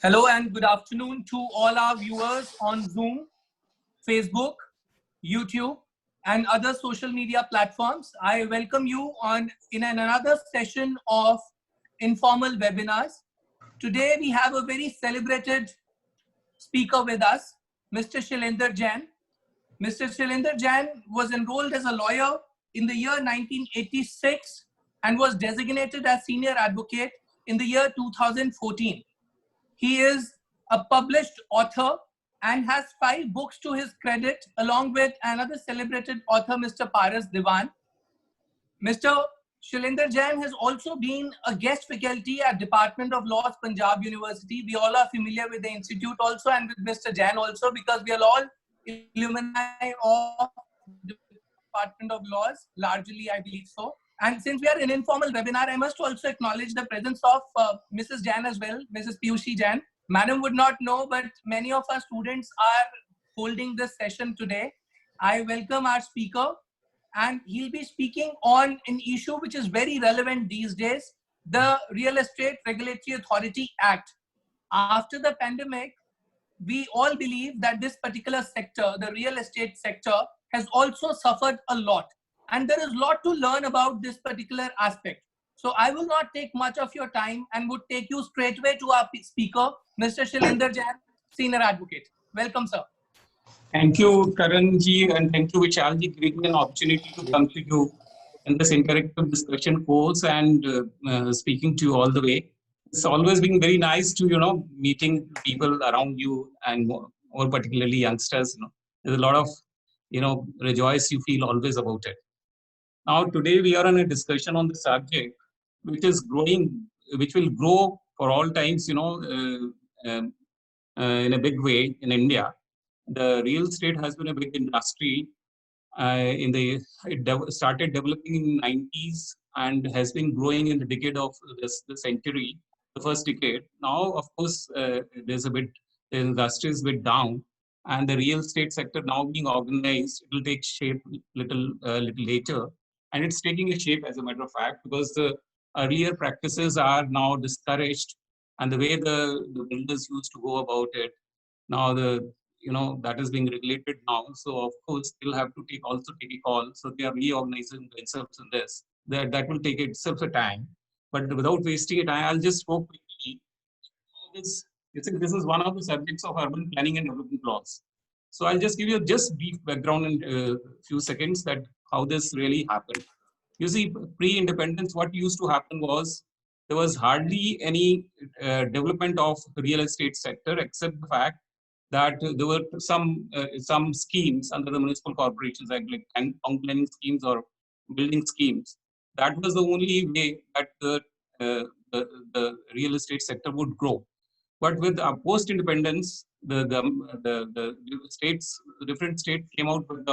Hello and good afternoon to all our viewers on Zoom, Facebook, YouTube, and other social media platforms. I welcome you in another session of informal webinars. Today we have a very celebrated speaker with us, Mr. Shailendra Jain. Mr. Shailendra Jain was enrolled as a lawyer in the year 1986 and was designated as senior advocate in the year 2014. He is a published author and has 5 books to his credit, along with another celebrated author, Mr. Paras Diwan. Mr. Shailendra Jain has also been a guest faculty at Department of Laws, Punjab University. We all are familiar with the institute also and with Mr. Jain also because we are all alumni of Department of Laws, largely I believe so. And since we are in an informal webinar, I must also acknowledge the presence of Mrs. Jain as well, Mrs. Piyushi Jain. Madam would not know, but many of our students are holding this session today. I welcome our speaker, and he'll be speaking on an issue which is very relevant these days, the Real Estate Regulatory Authority Act. After the pandemic, we all believe that this particular sector, the real estate sector, has also suffered a lot. And there is a lot to learn about this particular aspect. So I will not take much of your time and would take you straight away to our speaker, Mr. Shailendra Jain, Senior Advocate. Welcome, sir. Thank you, Karan ji, and thank you, Vishal ji, giving me an opportunity to come to you in this interactive discussion course and speaking to you all the way. It's always been very nice to, meeting people around you and more particularly youngsters. There's a lot of, rejoice you feel always about it. Now, today we are on a discussion on the subject, which is growing, which will grow for all times, in a big way in India. The real estate has been a big industry. It started developing in the 90s and has been growing in the decade of the century, the first decade. Now, of course, the industry is a bit down, and the real estate sector now being organized, it will take shape little later, and it's taking a shape as a matter of fact because the earlier practices are now discouraged, and the way the builders used to go about it, now that is being regulated now. So of course they'll have to take a call. So they are reorganizing themselves in this. That will take itself a time. But without wasting it, I'll just go quickly. This is one of the subjects of urban planning and development laws. So I'll just give you just brief background in a few seconds that how this really happened. You see, pre-independence, what used to happen was there was hardly any development of the real estate sector except the fact that there were some schemes under the municipal corporations like town planning schemes or building schemes. That was the only way that the real estate sector would grow. But with post-independence, the different states came out with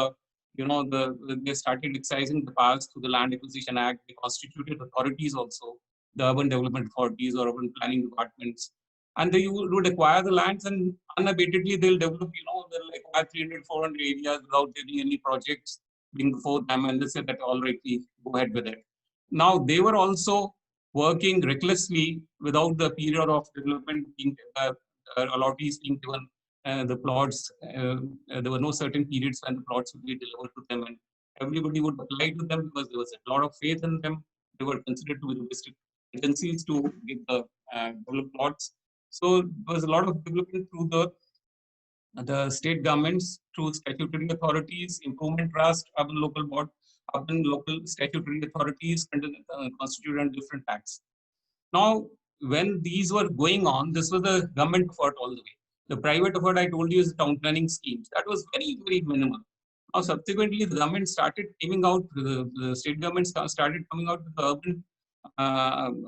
they started excising the powers through the Land Acquisition Act. They constituted authorities also, the urban development authorities or urban planning departments. And they would acquire the lands and unabatedly they'll develop, they'll acquire 300, 400 areas without getting any projects being before them, and they said that all right, we go ahead with it. Now they were also working recklessly without the period of development being allottees being given the plots. There were no certain periods when the plots would be delivered to them, and everybody would apply to them because there was a lot of faith in them. They were considered to be the best agencies to give the developed plots. So there was a lot of development through the state governments, through statutory authorities, improvement trust, urban local statutory authorities constituted under different acts. Now, when these were going on, this was the government effort all the way. The private effort I told you is the town planning schemes. That was very, very minimal. Now, subsequently, the government started coming out, the state government started coming out with the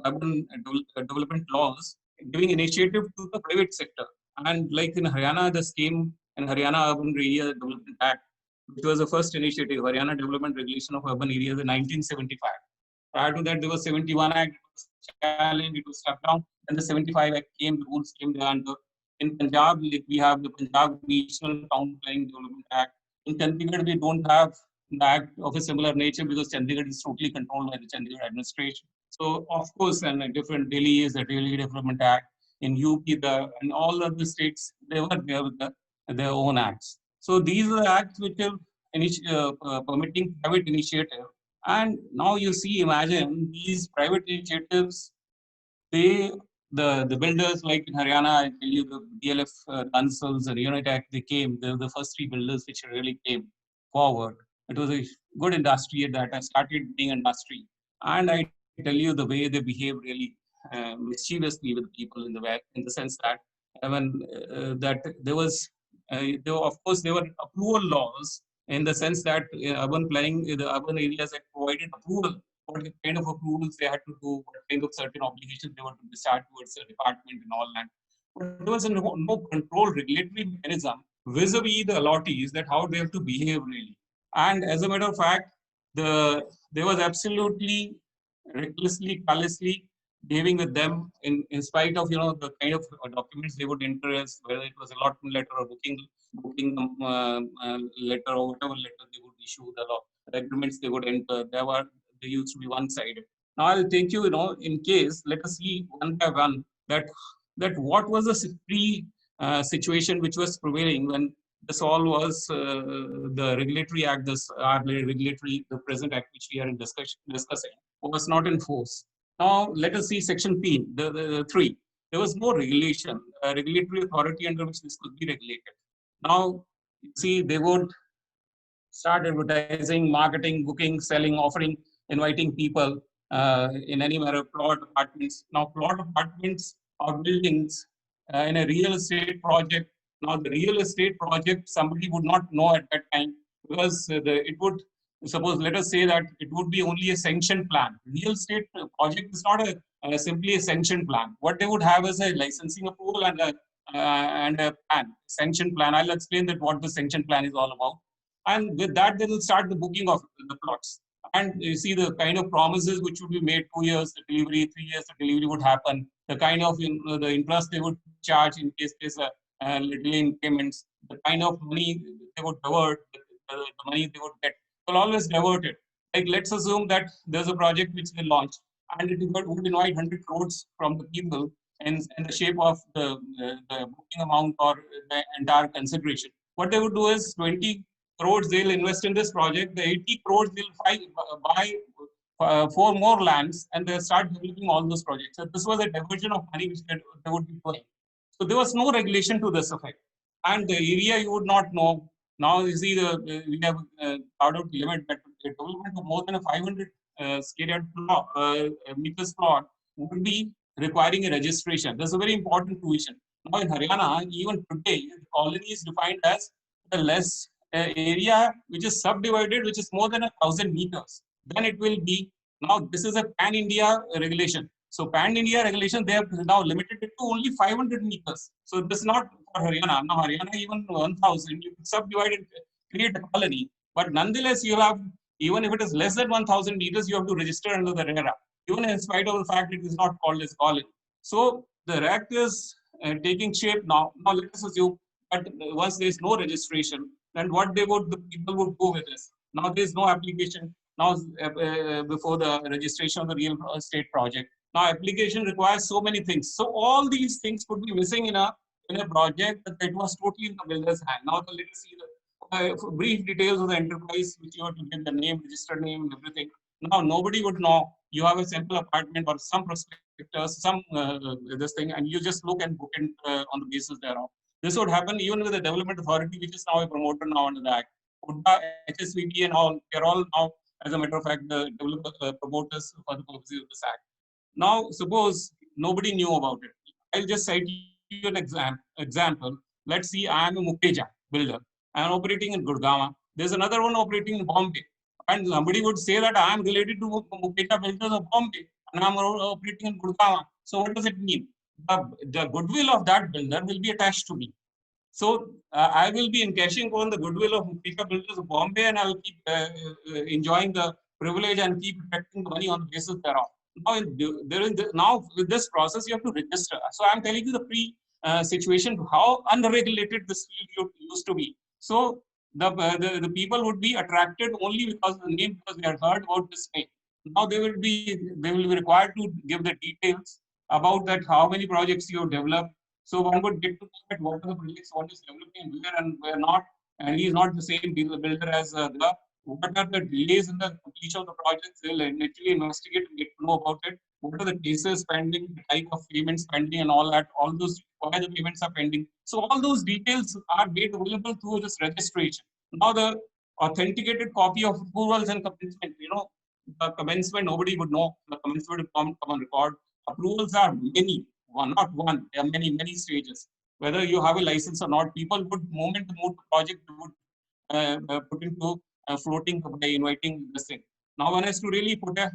urban development laws, giving initiative to the private sector. And like in Haryana, the scheme in Haryana Urban Area Development Act, which was the first initiative, Haryana Development Regulation of Urban Areas in 1975. Prior to that, there was 71 Act, it was challenged, it was struck down. Then the 75 Act came, the rules came down. In Punjab, we have the Punjab Regional Town Planning Development Act. In Chandigarh, we don't have the act of a similar nature because Chandigarh is totally controlled by the Chandigarh administration. So, of course, and a different Delhi is the Delhi Development Act. in UP, and all other states, they were there with their own acts. So these are the acts which are permitting private initiative. And now you see, imagine these private initiatives, they, the builders like in Haryana, I tell you, the DLF, Ansals and Unitech, they came. They were the first three builders which really came forward. It was a good industry at that. I started being industry, and I tell you the way they behave really mischievously with people in the sense that that there was there were, of course, there were approval laws in the sense that urban planning, the urban areas had provided approval, what kind of approvals they had to do, what kind of certain obligations they were to discharge towards the department and all that. But there was no control regulatory mechanism vis-a-vis the allottees, that how they have to behave really. And as a matter of fact, there was absolutely recklessly, callously behaving with them in spite of the kind of documents they would enter, as whether it was allotment letter or booking letter or whatever letter they would issue, the law agreements they would enter. They used to be one-sided. Now I'll take you, in case, let us see one by one that what was the situation which was prevailing when this all was the regulatory act, the present act which we are discussing, was not in force. Now let us see section P, the 3. There was no regulation, regulatory authority under which this could be regulated. Now, you see, they would start advertising, marketing, booking, selling, offering, inviting people in any manner, plot apartments. Now, plot apartments or buildings in a real estate project. Now, the real estate project, somebody would not know at that time, because it would, suppose, let us say that it would be only a sanction plan. Real estate project is not simply a sanction plan. What they would have is a licensing approval and a plan, sanction plan. I'll explain that what the sanction plan is all about. And with that, they will start the booking of the plots. And you see the kind of promises which would be made: 2 years the delivery, 3 years the delivery would happen. The kind of the interest they would charge in case there's a delay in payments. The kind of money they would divert, the money they would get, will always divert it. Like, let's assume that there's a project which they launched, and it would invite 100 crores from the people in the shape of the booking amount or the entire consideration. What they would do is 20 crores they'll invest in this project, the 80 crores they'll buy 4 more lands, and they'll start developing all those projects. So this was a diversion of money which they would be doing. So there was no regulation to this effect. And the area you would not know. Now you see we have carved out limit that the development of more than a 500 square yard meters plot would be requiring a registration. That's a very important provision. Now in Haryana, even today, the colony is defined as the less area which is subdivided, which is more than 1,000 meters. Then it will be, now this is a pan-India regulation. So pan-India regulation, they have now limited it to only 500 meters. So this is not for Haryana. Now Haryana, even 1,000, you can subdivide it, create a colony. But nonetheless, you have, even if it is less than 1,000 meters, you have to register under the RERA, even in spite of the fact it is not called as colony. So the act is taking shape now. Now let us assume that once there is no registration, then what the people would go with this. Now there is no application. Now before the registration of the real estate project. Now application requires so many things. So all these things could be missing in a project that was totally in the builder's hand. Now let us see the brief details of the enterprise, which you have to give the name, registered name, and everything. Now nobody would know. You have a simple apartment or some prospectus, some this thing, and you just look and book it on the basis thereof. This would happen even with the development authority, which is now a promoter now under the act. Huda, HSVD, and all, they're all now, as a matter of fact, the developer promoters for the purposes of this act. Now, suppose nobody knew about it. I'll just cite you an example. Let's see, I am a Mukeja builder. I am operating in Gurgaon. There's another one operating in Bombay. And somebody would say that I am related to Mukeja builders of Bombay, and I'm operating in Gurgaon. So what does it mean? The goodwill of that builder will be attached to me. So I will be encashing on the goodwill of Mukeja builders of Bombay, and I will keep enjoying the privilege and keep protecting the money on the basis thereof. Now with this process, you have to register. So I'm telling you the pre-situation, how unregulated this field used to be. So the people would be attracted only because of the name, because they had heard about this name. Now they will be required to give the details about that how many projects you develop. So one would get to know that what are the projects, what is developing where and where not. And he is not the same builder as the what are the delays in the completion of the projects. They'll literally investigate and get to know about it. What are the cases pending, the type of payments pending, and all that. All those why the payments are pending. So all those details are made available through this registration. Now the authenticated copy of approvals and commencement. The commencement nobody would know. The commencement would come on record. Approvals are many, not one. There are many stages. Whether you have a license or not, people would moment to move the project would put into floating by inviting this thing. Now one has to really put a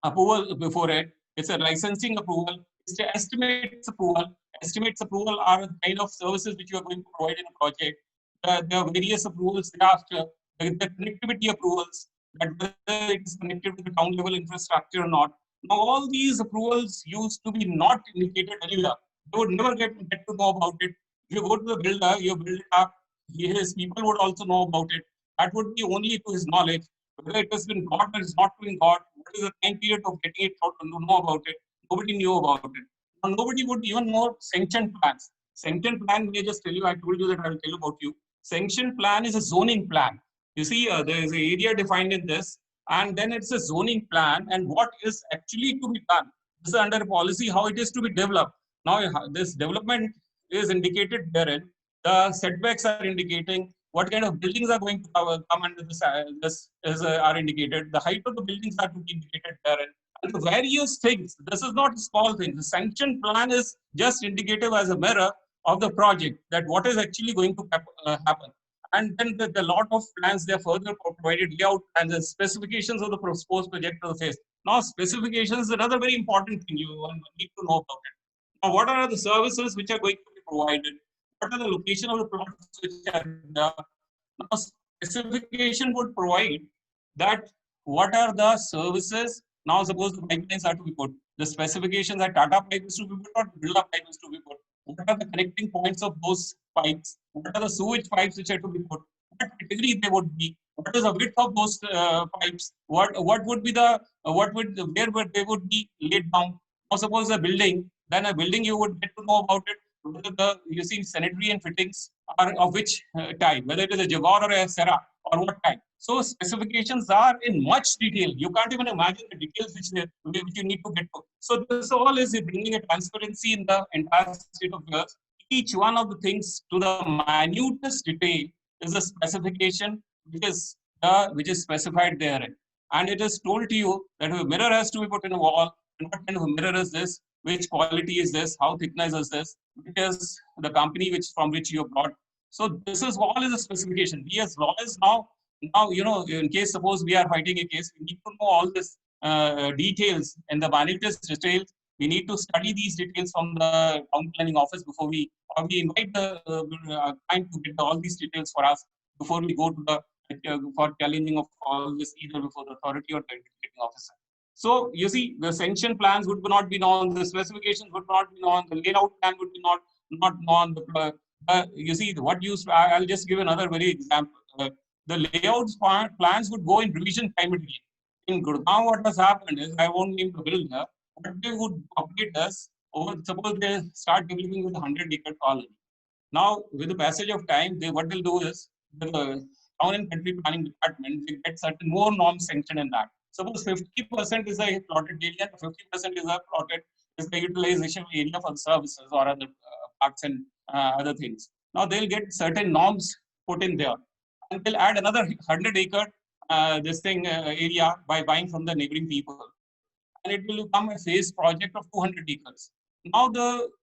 approval before it. It's a licensing approval. It's the estimates approval. Estimates approval are the kind of services which you are going to provide in a project. The various approvals thereafter, the connectivity approvals, that whether it is connected to the town level infrastructure or not. Now all these approvals used to be not indicated anywhere. They would never get to know about it. If you go to the builder, you build it up, his people would also know about it. That would be only to his knowledge. Whether it has been got or is not been got, what is the time period of getting it out to know about it? Nobody knew about it. Now, nobody would even know sanction plans. Sanction plan, may I just tell you, I told you that I will tell you about you. Sanction plan is a zoning plan. You see, there is an area defined in this, and then it's a zoning plan, and what is actually to be done. This is under a policy, how it is to be developed. Now, this development is indicated therein. The setbacks are indicating what kind of buildings are going to come under this are indicated. The height of the buildings are to be indicated therein. And the various things. This is not a small thing. The sanction plan is just indicative as a mirror of the project that what is actually going to happen. And then the lot of plans, they are further provided layout and the specifications of the proposed project to the face. Now, specifications is another very important thing you need to know about it. Now, what are the services which are going to be provided? What are the location of the plots which are there? Now, specification would provide that what are the services. Now, suppose the pipelines are to be put. The specifications are Tata pipes to be put or Birla pipes to be put. What are the connecting points of those pipes? What are the sewage pipes which are to be put? What category they would be? What is the width of those pipes? What would be the where would they would be laid down? Now, suppose a building, then a building you would get to know about it. Whether the you see sanitary and fittings are of which type, whether it is a Jaguar or a Serra or what type. So specifications are in much detail. You can't even imagine the details which you need to get to. So this all is bringing a transparency in the entire state of affairs. Each one of the things to the minutest detail is a specification which is specified therein. And it is told to you that a mirror has to be put in a wall. And what kind of a mirror is this? Which quality is this? How thickness is this? Which is the company from which you have bought. So this is all is a specification. We as lawyers now, in case suppose we are fighting a case, we need to know all this details and the minutest details. We need to study these details from the town planning office before we invite the client to get all these details for us before we go to the for challenging of all this either before the authority or the investigating officer. So you see, the sanction plans would not be known, the specifications would not be known, the layout plan would be not known. You see, what used I'll just give another very example. The layouts plans would go in revision primarily. In Gurgaon, what has happened is, I won't name the builder, but they would update us. Suppose they start developing with a 100-acre colony. Now, with the passage of time, what they'll do is the town and country planning department, they get certain more norms sanctioned in that. Suppose 50% is a plotted area, 50% is the utilization area for the services or other parks and other things. Now they'll get certain norms put in there, and they'll add another 100-acre area by buying from the neighboring people, and it will become a phased project of 200 acres. Now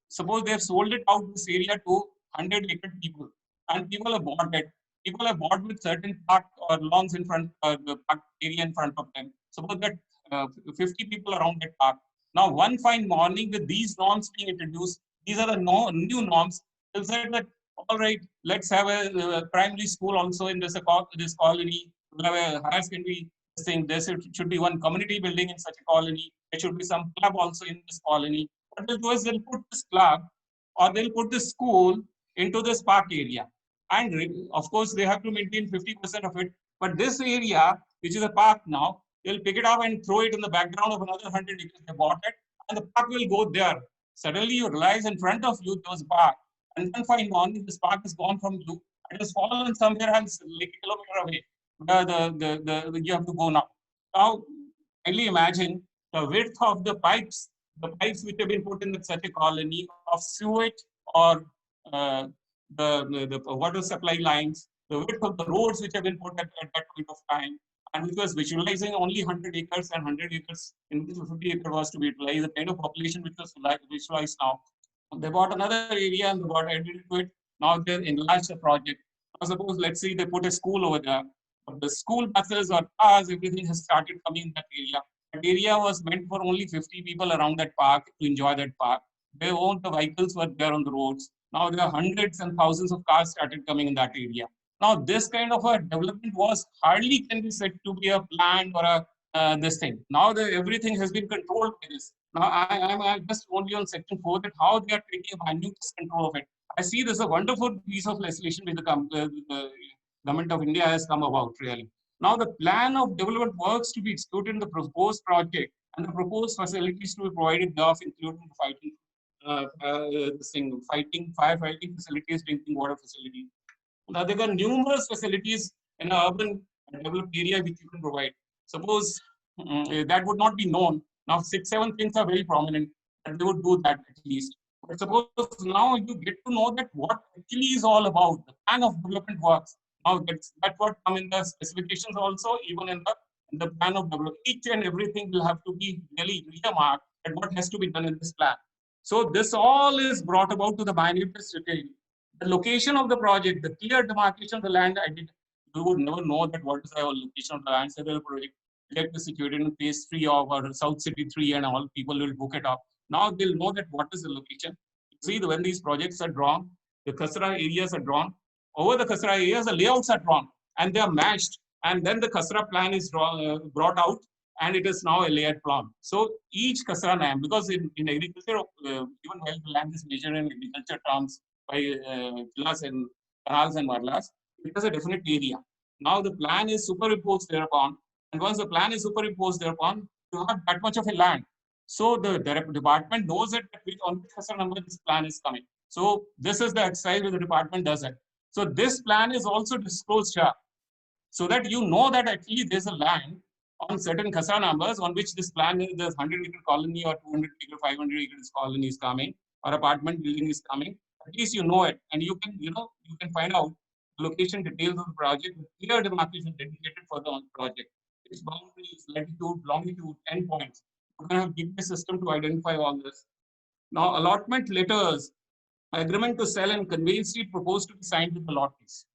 suppose they have sold it out this area to 100-acre people, and people have bought it. People have bought with certain park or lawns in front, the park area in front of them. Suppose that 50 people around that park. Now, one fine morning, with these norms being introduced, these are the new norms. They'll say that, all right, let's have a primary school also in this colony. We'll have a higher secondary thing. There should be one community building in such a colony. There should be some club also in this colony. What they'll do is they'll put this club or they'll put this school into this park area. And of course, they have to maintain 50% of it. But this area, which is a park now, they'll pick it up and throw it in the background of another 100 acres they bought it. and the park will go there. Suddenly you realize in front of you there was a park, and then fine morning this park is gone from you. It has fallen somewhere else, like a kilometer away. Where you have to go now. Now, kindly imagine the width of the pipes which have been put in such a colony of sewage or uh, the water supply lines, the width of the roads which have been put at that point of time, and which was visualizing only 100 acres and 100 acres in which 50 acres was to be utilized, the kind of population which was visualized now. They bought another area and they got added to it. Now they enlarged the project. Now suppose, let's say they put a school over there. The school buses or cars, everything has started coming in that area. That area was meant for only 50 people around that park to enjoy that park. They owned the vehicles were there on the roads. Now there are hundreds and thousands of cars started coming in that area. Now this kind of a development was hardly can be said to be a planned or a this thing. Now everything has been controlled by this. Now I'm just only on section 4 that how they are taking a minute control of it. I see this is a wonderful piece of legislation with the government of India has come about really. Now the plan of development works to be executed in the proposed project and the proposed facilities to be provided thereof, including fighting, firefighting facilities, drinking water facilities. Now there are numerous facilities in an urban developed area which you can provide. Suppose that would not be known. Now 6, 7 things are very prominent, and they would do that at least. But suppose now you get to know that what actually is all about, the plan of development works. Now that's what come in the specifications also, even in the plan of development. Each and everything will have to be really earmarked at what has to be done in this plan. So this all is brought about to the minutest detail. The location of the project, the clear demarcation of the land, you would never know that what is the location of the land. So the project is situated in phase 3 of or South City 3 and all, people will book it up. Now they'll know that what is the location. See, when these projects are drawn, the Khasra areas are drawn. Over the Khasra areas, the layouts are drawn and they are matched. And then the Khasra plan is brought out and it is now a layered plan. So each Khasra land, because in agriculture, even while the land is measured in agriculture terms by villas and canals and marlas, it has a definite area. Now the plan is superimposed thereupon. And once the plan is superimposed thereupon, you have that much of a land. So the department knows that on which Khasra number this plan is coming. So this is the exercise where the department does it. So this plan is also disclosed here, so that you know that actually there's a land on certain Khasra numbers on which this plan is, there's 100-acre colony or 200-acre, 500-acre colony is coming, or apartment building is coming. At least you know it, and you can find out location details of the project with clear demarcation dedicated for the project. Its boundaries, latitude, longitude, endpoints. You can have GPS system to identify all this. Now, allotment letters, agreement to sell and conveyance deed proposed to be signed with the lotteries.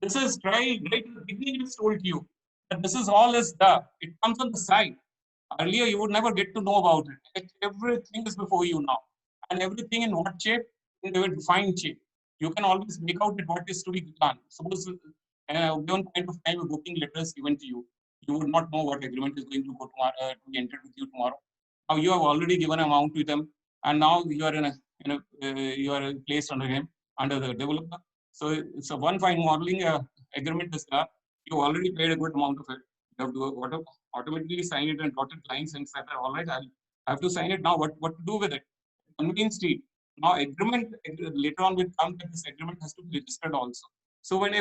This is right at the beginning. It's told you that this is all is there. It comes on the side. Earlier, you would never get to know about it. Everything is before you now, and everything in what shape? In a defined shape. You can always make out what is to be done. Suppose given point of time, a booking letter is given to you. You would not know what agreement is going to go tomorrow, to be entered with you tomorrow. Now you have already given an amount to them, and now you are you are placed under him, under the developer. So it's a one fine modeling agreement is there. You already paid a good amount of it. You have to automatically sign it and dotted lines and say, all right, I have to sign it now. What to do with it? Convenience deed. Now agreement later on will come that this agreement has to be registered also. So when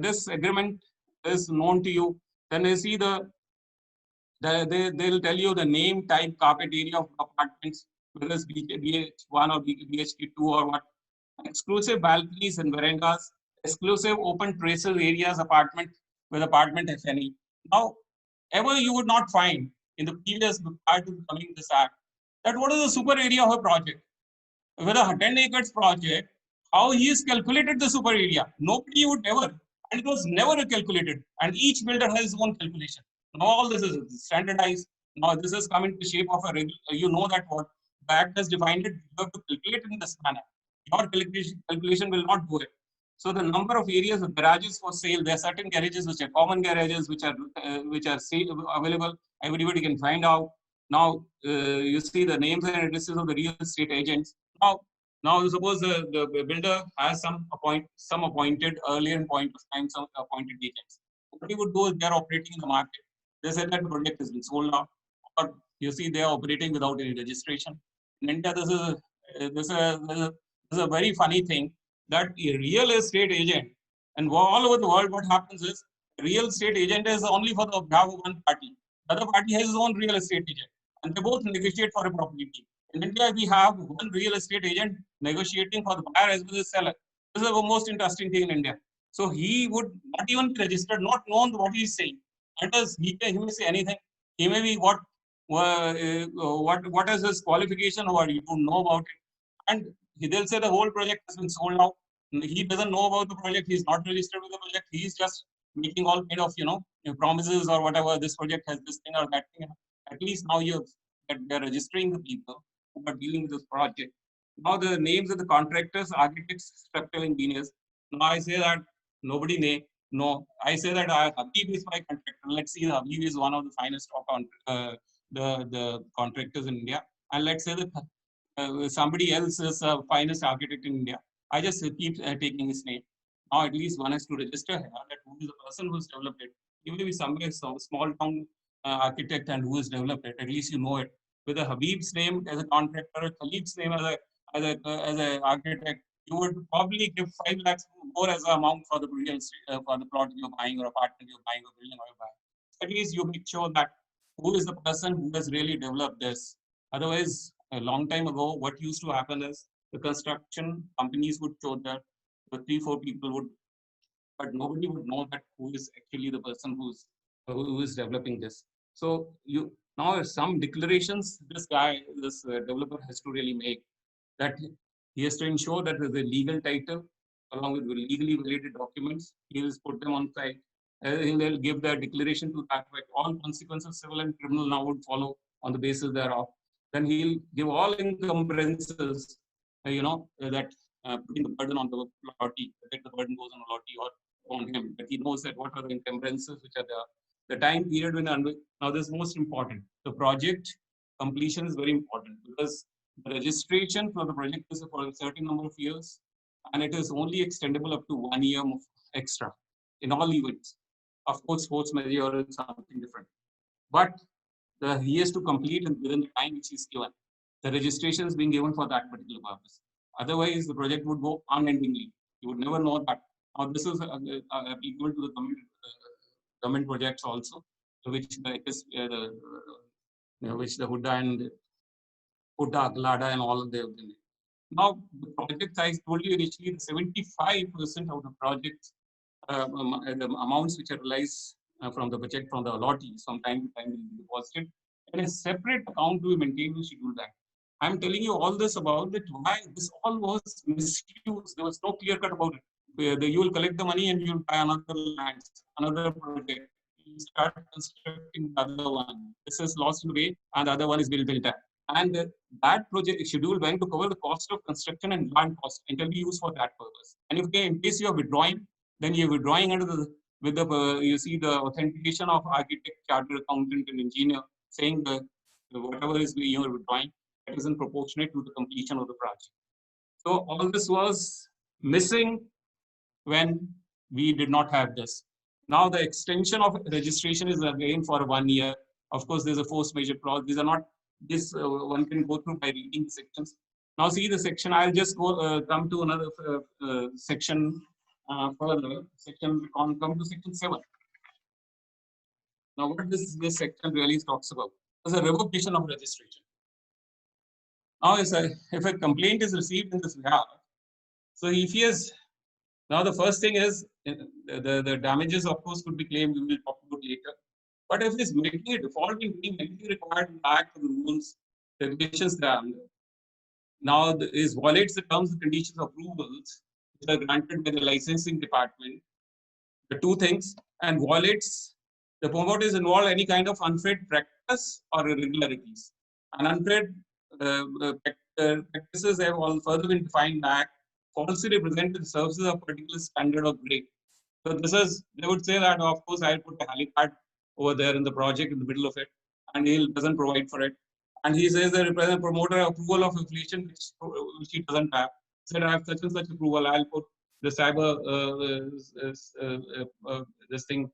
this agreement is known to you, then they see they'll tell you the name, type, carpet area of apartments, whether it's BH1 or BHK2 or what. Exclusive balconies and verandas, exclusive open terraces areas, apartment with apartment if any. Now, ever you would not find in the previous prior to coming this act that what is the super area of a project. With a 10 acres project, how he has calculated the super area. Nobody would ever, and it was never calculated. And each builder has his own calculation. Now all this is standardized. Now this is coming to shape of a regular. You know that what the act has defined it. You have to calculate it in this manner. Your calculation will not do it. So the number of areas of garages for sale. There are certain garages which are common garages which are available. Everybody can find out. Now you see the names and addresses of the real estate agents. Now suppose the builder has some appointed earlier in point of time, some appointed agents. What he would do is they're operating in the market. They said that the project has been sold out, or you see they are operating without any registration. In India, this is a very funny thing that a real estate agent, and all over the world, what happens is real estate agent is only for the behalf of one party. The other party has his own real estate agent, and they both negotiate for a property. In India, we have one real estate agent negotiating for the buyer as well as seller. This is the most interesting thing in India. So he would not even be registered, not known what he is saying. Unless he may say anything. He may be what is his qualification, or you don't know about it. And they'll say the whole project has been sold out. He doesn't know about the project. He's not registered with the project. He's just making all kind of promises or whatever. This project has this thing or that thing. At least now they're registering the people who are dealing with this project. Now the names of the contractors, architects, structural engineers. Now I say that nobody name. No, I say that Habib is my contractor. Let's see, Habib is one of the finest the contractors in India. And let's say that somebody else is a finest architect in India. I just keep taking his name. Now at least one has to register here that who is the person who's developed it. You may be somewhere some small town architect and who has developed it. At least you know it. With a Habib's name as a contractor, Khalid's name as an architect, you would probably give 5 lakhs more as an amount for the real for the plot you're buying or apartment you're buying or building you're buying. At least you make sure that who is the person who has really developed this. Otherwise, a long time ago, what used to happen is the construction companies would show that the 3-4 people would, but nobody would know that who is actually the person who is developing this. So now some declarations this developer has to really make, that he has to ensure that there's a legal title along with legally validated documents. He will put them on site. He'll give the declaration to that effect. All consequences, civil and criminal, now would follow on the basis thereof. Then he'll give all encumbrances, that putting the burden on the lottie, that the burden goes on the lottie or on him. But he knows that what are the encumbrances which are there. The time period when now this is most important. The project completion is very important because the registration for the project is for a certain number of years, and it is only extendable up to 1 year extra in all events. Of course, force majeure is something different, but he has to complete within the time which is given. The registration is being given for that particular purpose. Otherwise, the project would go unendingly. You would never know that. Now, this is applicable to the government projects also, which which the Huda and Glada and all they have been. Now, the project size told you initially 75% of the projects, the amounts which are realized from the budget from the allottees from time to time will be deposited, and a separate account to be maintained with schedule bank. I'm telling you all this about that why this all was misused. There was no clear cut about it. You will collect the money and you will buy another land, another project. You start constructing the other one. This is lost in the way, and the other one is built up. And that project schedule bank to cover the cost of construction and land cost and can be used for that purpose. And if in case you are withdrawing, then you're withdrawing under you see the authentication of architect, chartered accountant, and engineer saying that whatever is you're withdrawing, that isn't proportionate to the completion of the project. So all this was missing when we did not have this. Now the extension of registration is again for 1 year. Of course, there's a force majeure clause. These are not this one can go through by reading the sections. Now see the section. I'll just go come to another section further. Come to section 7. Now what this section really talks about is a revocation of registration. Now if a complaint is received in this regard, so if he has, now the first thing is the damages of course could be claimed. We will talk about later. But if he's making a default in doing anything required in the act of the rules, regulations there, now is violates the terms and conditions of approvals which are granted by the licensing department. The two things, and violates the promoter is involved any kind of unfair practice or irregularities. And unfair practices have all further been defined back. Falsely represented the services of particular standard or grade. So this is, they would say that of course I'll put a helipad over there in the project in the middle of it, and he doesn't provide for it. And he says the representative promoter approval of affiliation which he doesn't have. He said I have such and such approval. I'll put the cyber this thing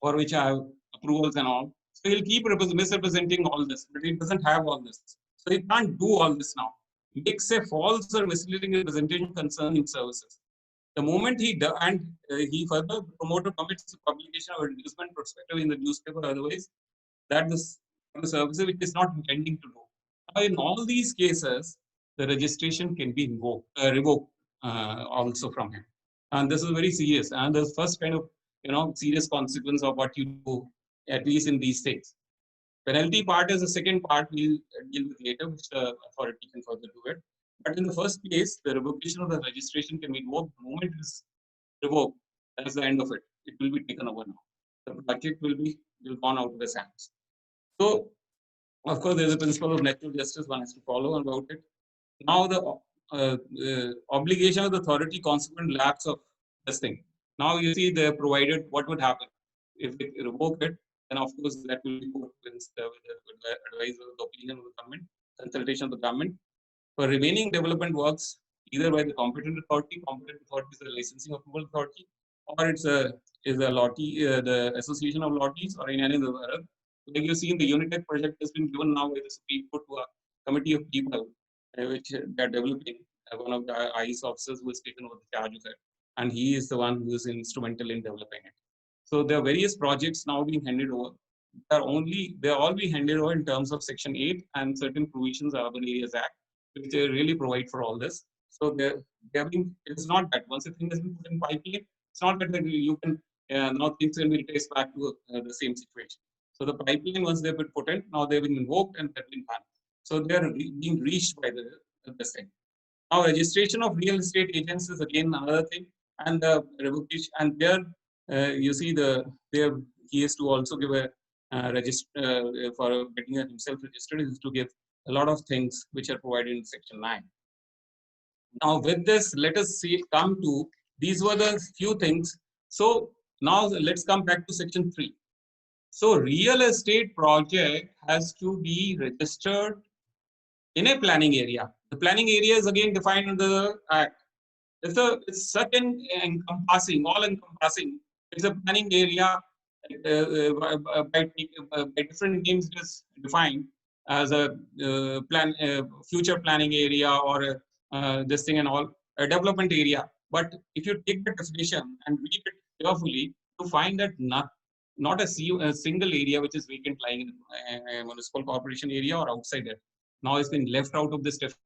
for which I have approvals and all. So he'll keep misrepresenting all this, but he doesn't have all this. So he can't do all this now. He makes a false or misleading representation concerning services. The moment he does, and he further promoter commits to publication or inducement prospectus in the newspaper, otherwise, that this the services which is not intending to do. Now, in all these cases, the registration can be revoked also from him, and this is very serious. And the first kind of serious consequence of what you do, at least in these states. Penalty part is the second part we'll deal with later, which the authority can further do it. But in the first case, the revocation of the registration can be revoked. The moment it is revoked, that's the end of it. It will be taken over now. The project will gone out of his hands. So, of course, there's a principle of natural justice one has to follow about it. Now, the obligation of the authority, consequent lapse of this thing. Now, you see, they have provided what would happen if they revoke it. Then, of course, that will be put with the advice of the opinion of the government, consultation of the government. For remaining development works, either by the competent authority is the licensing approval authority, or it's a lottery, the association of lotteries, or in any other. Like you see in the Unitech project has been given now by the Supreme Court to a committee of people, which they are developing. One of the ICE officers who has taken over the charge of it, and he is the one who is instrumental in developing it. So there are various projects now being handed over. They are all being handed over in terms of Section 8 and certain provisions of Urban Areas Act, which really provide for all this. So it's not that once a thing has been put in pipeline, it's not that you can now things can be traced back to the same situation. So the pipeline, once they've been put in, now they've been invoked and they've been banned. So they're being reached by this thing. Now, registration of real estate agents is again another thing, and the revocation. And there, you see he has to also give a register for getting himself registered. Is to give a lot of things which are provided in Section 9. Now, with this, let us come to these were the few things. So now let's come back to Section 3. So real estate project has to be registered in a planning area. The planning area is again defined under the Act. It's such an encompassing, all-encompassing. It's a planning area by different names. It is defined as a future planning area or this thing and all, a development area. But if you take the definition and read it carefully, you find that not a single area which is vacant lying in a municipal corporation area or outside it now has been left out of this definition.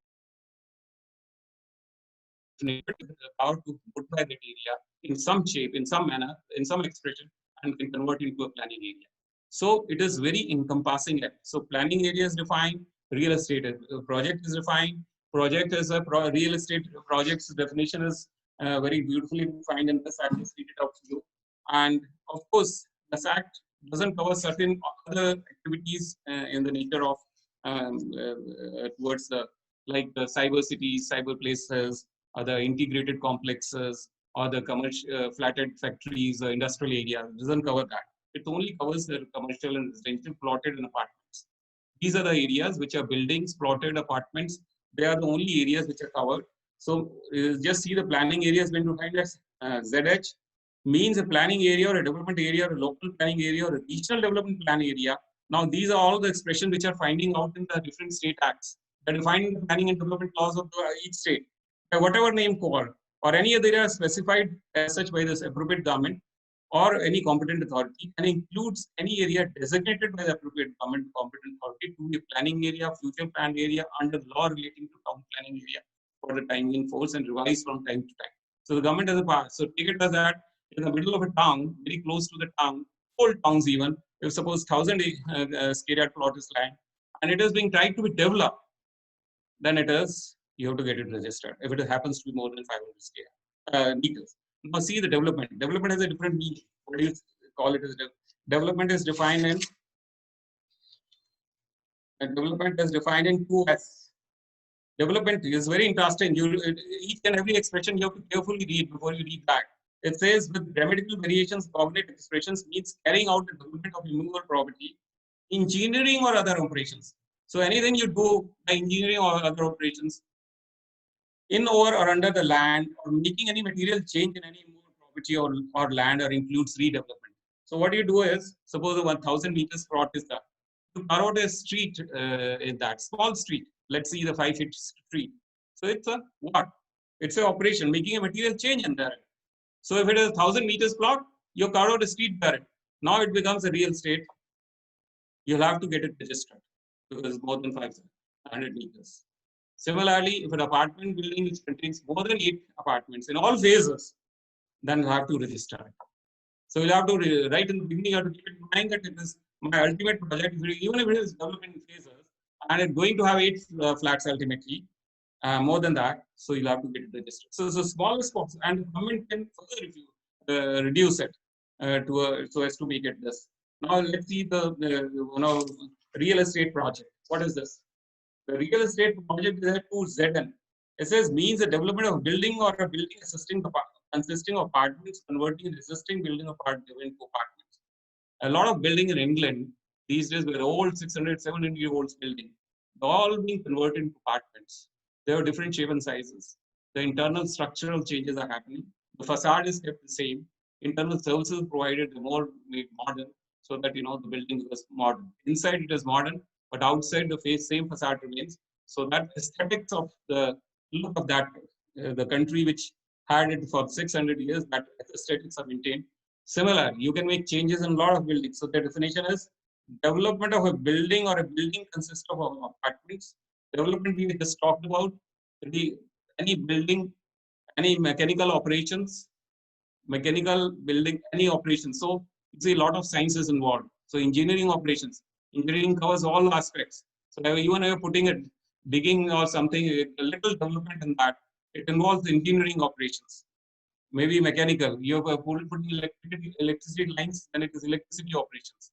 Power to modify that area in some shape, in some manner, in some expression, and can convert into a planning area. So it is very encompassing. So planning area is defined, real estate project is defined. Project is a real estate project's definition is very beautifully defined in this. I just read it out to you. And of course, this Act doesn't cover certain other activities in the nature of towards the cyber cities, cyber places, or the integrated complexes, or the commercial flatted factories, industrial areas. It doesn't cover that. It only covers the commercial and residential plotted in apartments. These are the areas which are buildings, plotted apartments. They are the only areas which are covered. So just see the planning area has been defined as ZH, means a planning area or a development area or a local planning area or a regional development plan area. Now, these are all the expressions which are finding out in the different state acts. They're defining the planning and development laws of each state. By whatever name called, or any other area specified as such by this appropriate government or any competent authority, and includes any area designated by the appropriate government competent authority to be a planning area, future planned area under law relating to town planning area for the time in force and revised from time to time. So the government has a power. So take it as that in the middle of a town, very close to the town, old towns even, if suppose 1,000 square yard plot is land, and it is being tried to be developed, then you have to get it registered if it happens to be more than 500 square meters. Now see the development. Development has a different meaning. What do you call it as development is defined in development is defined in 2S. Development is very interesting. Each and every expression you have to carefully read before you read back. It says with grammatical variations, cognate expressions means carrying out the development of immovable property, engineering or other operations. So anything you do by engineering or other operations in over or under the land or making any material change in any immovable property or land or includes redevelopment. So what you do is, suppose a 1,000 meters plot is that. You carve out a street in that small street. Let's see the 5 feet street. So it's a what? It's an operation making a material change in there. So if it is 1,000 meters plot, you carve out a street there. Now it becomes a real estate. You'll have to get it registered because it's more than 500 meters. Similarly, if an apartment building which contains more than 8 apartments in all phases, then you have to register it. So you'll have to right in the beginning, you have to keep in mind that it is my ultimate project, even if it is developing phases, and it's going to have 8 flats ultimately, more than that. So you'll have to get it registered. So it's the smallest box, and the government can further if you reduce it so as to make it this. Now let's see the real estate project. What is this? The real estate project is to ZN. It says means the development of building or a building consisting of apartments, converting an existing building apartment into apartments. A lot of building in England these days were old 600, 700-year-old building. They're all being converted into apartments. They have different shape and sizes. The internal structural changes are happening. The facade is kept the same. Internal services provided are more made modern so that the building is modern. Inside it is modern, but outside the same facade remains. So that aesthetics of the look of that, the country which had it for 600 years, that aesthetics are maintained. Similar, you can make changes in a lot of buildings. So the definition is development of a building or a building consists of apartments. Development we just talked about, any building, any mechanical operations, mechanical building, any operations. So it's a lot of sciences involved. So engineering operations, engineering covers all aspects. So even if you're putting a digging or something, a little development in that, it involves engineering operations. Maybe mechanical, you have putting electricity lines, then it is electricity operations.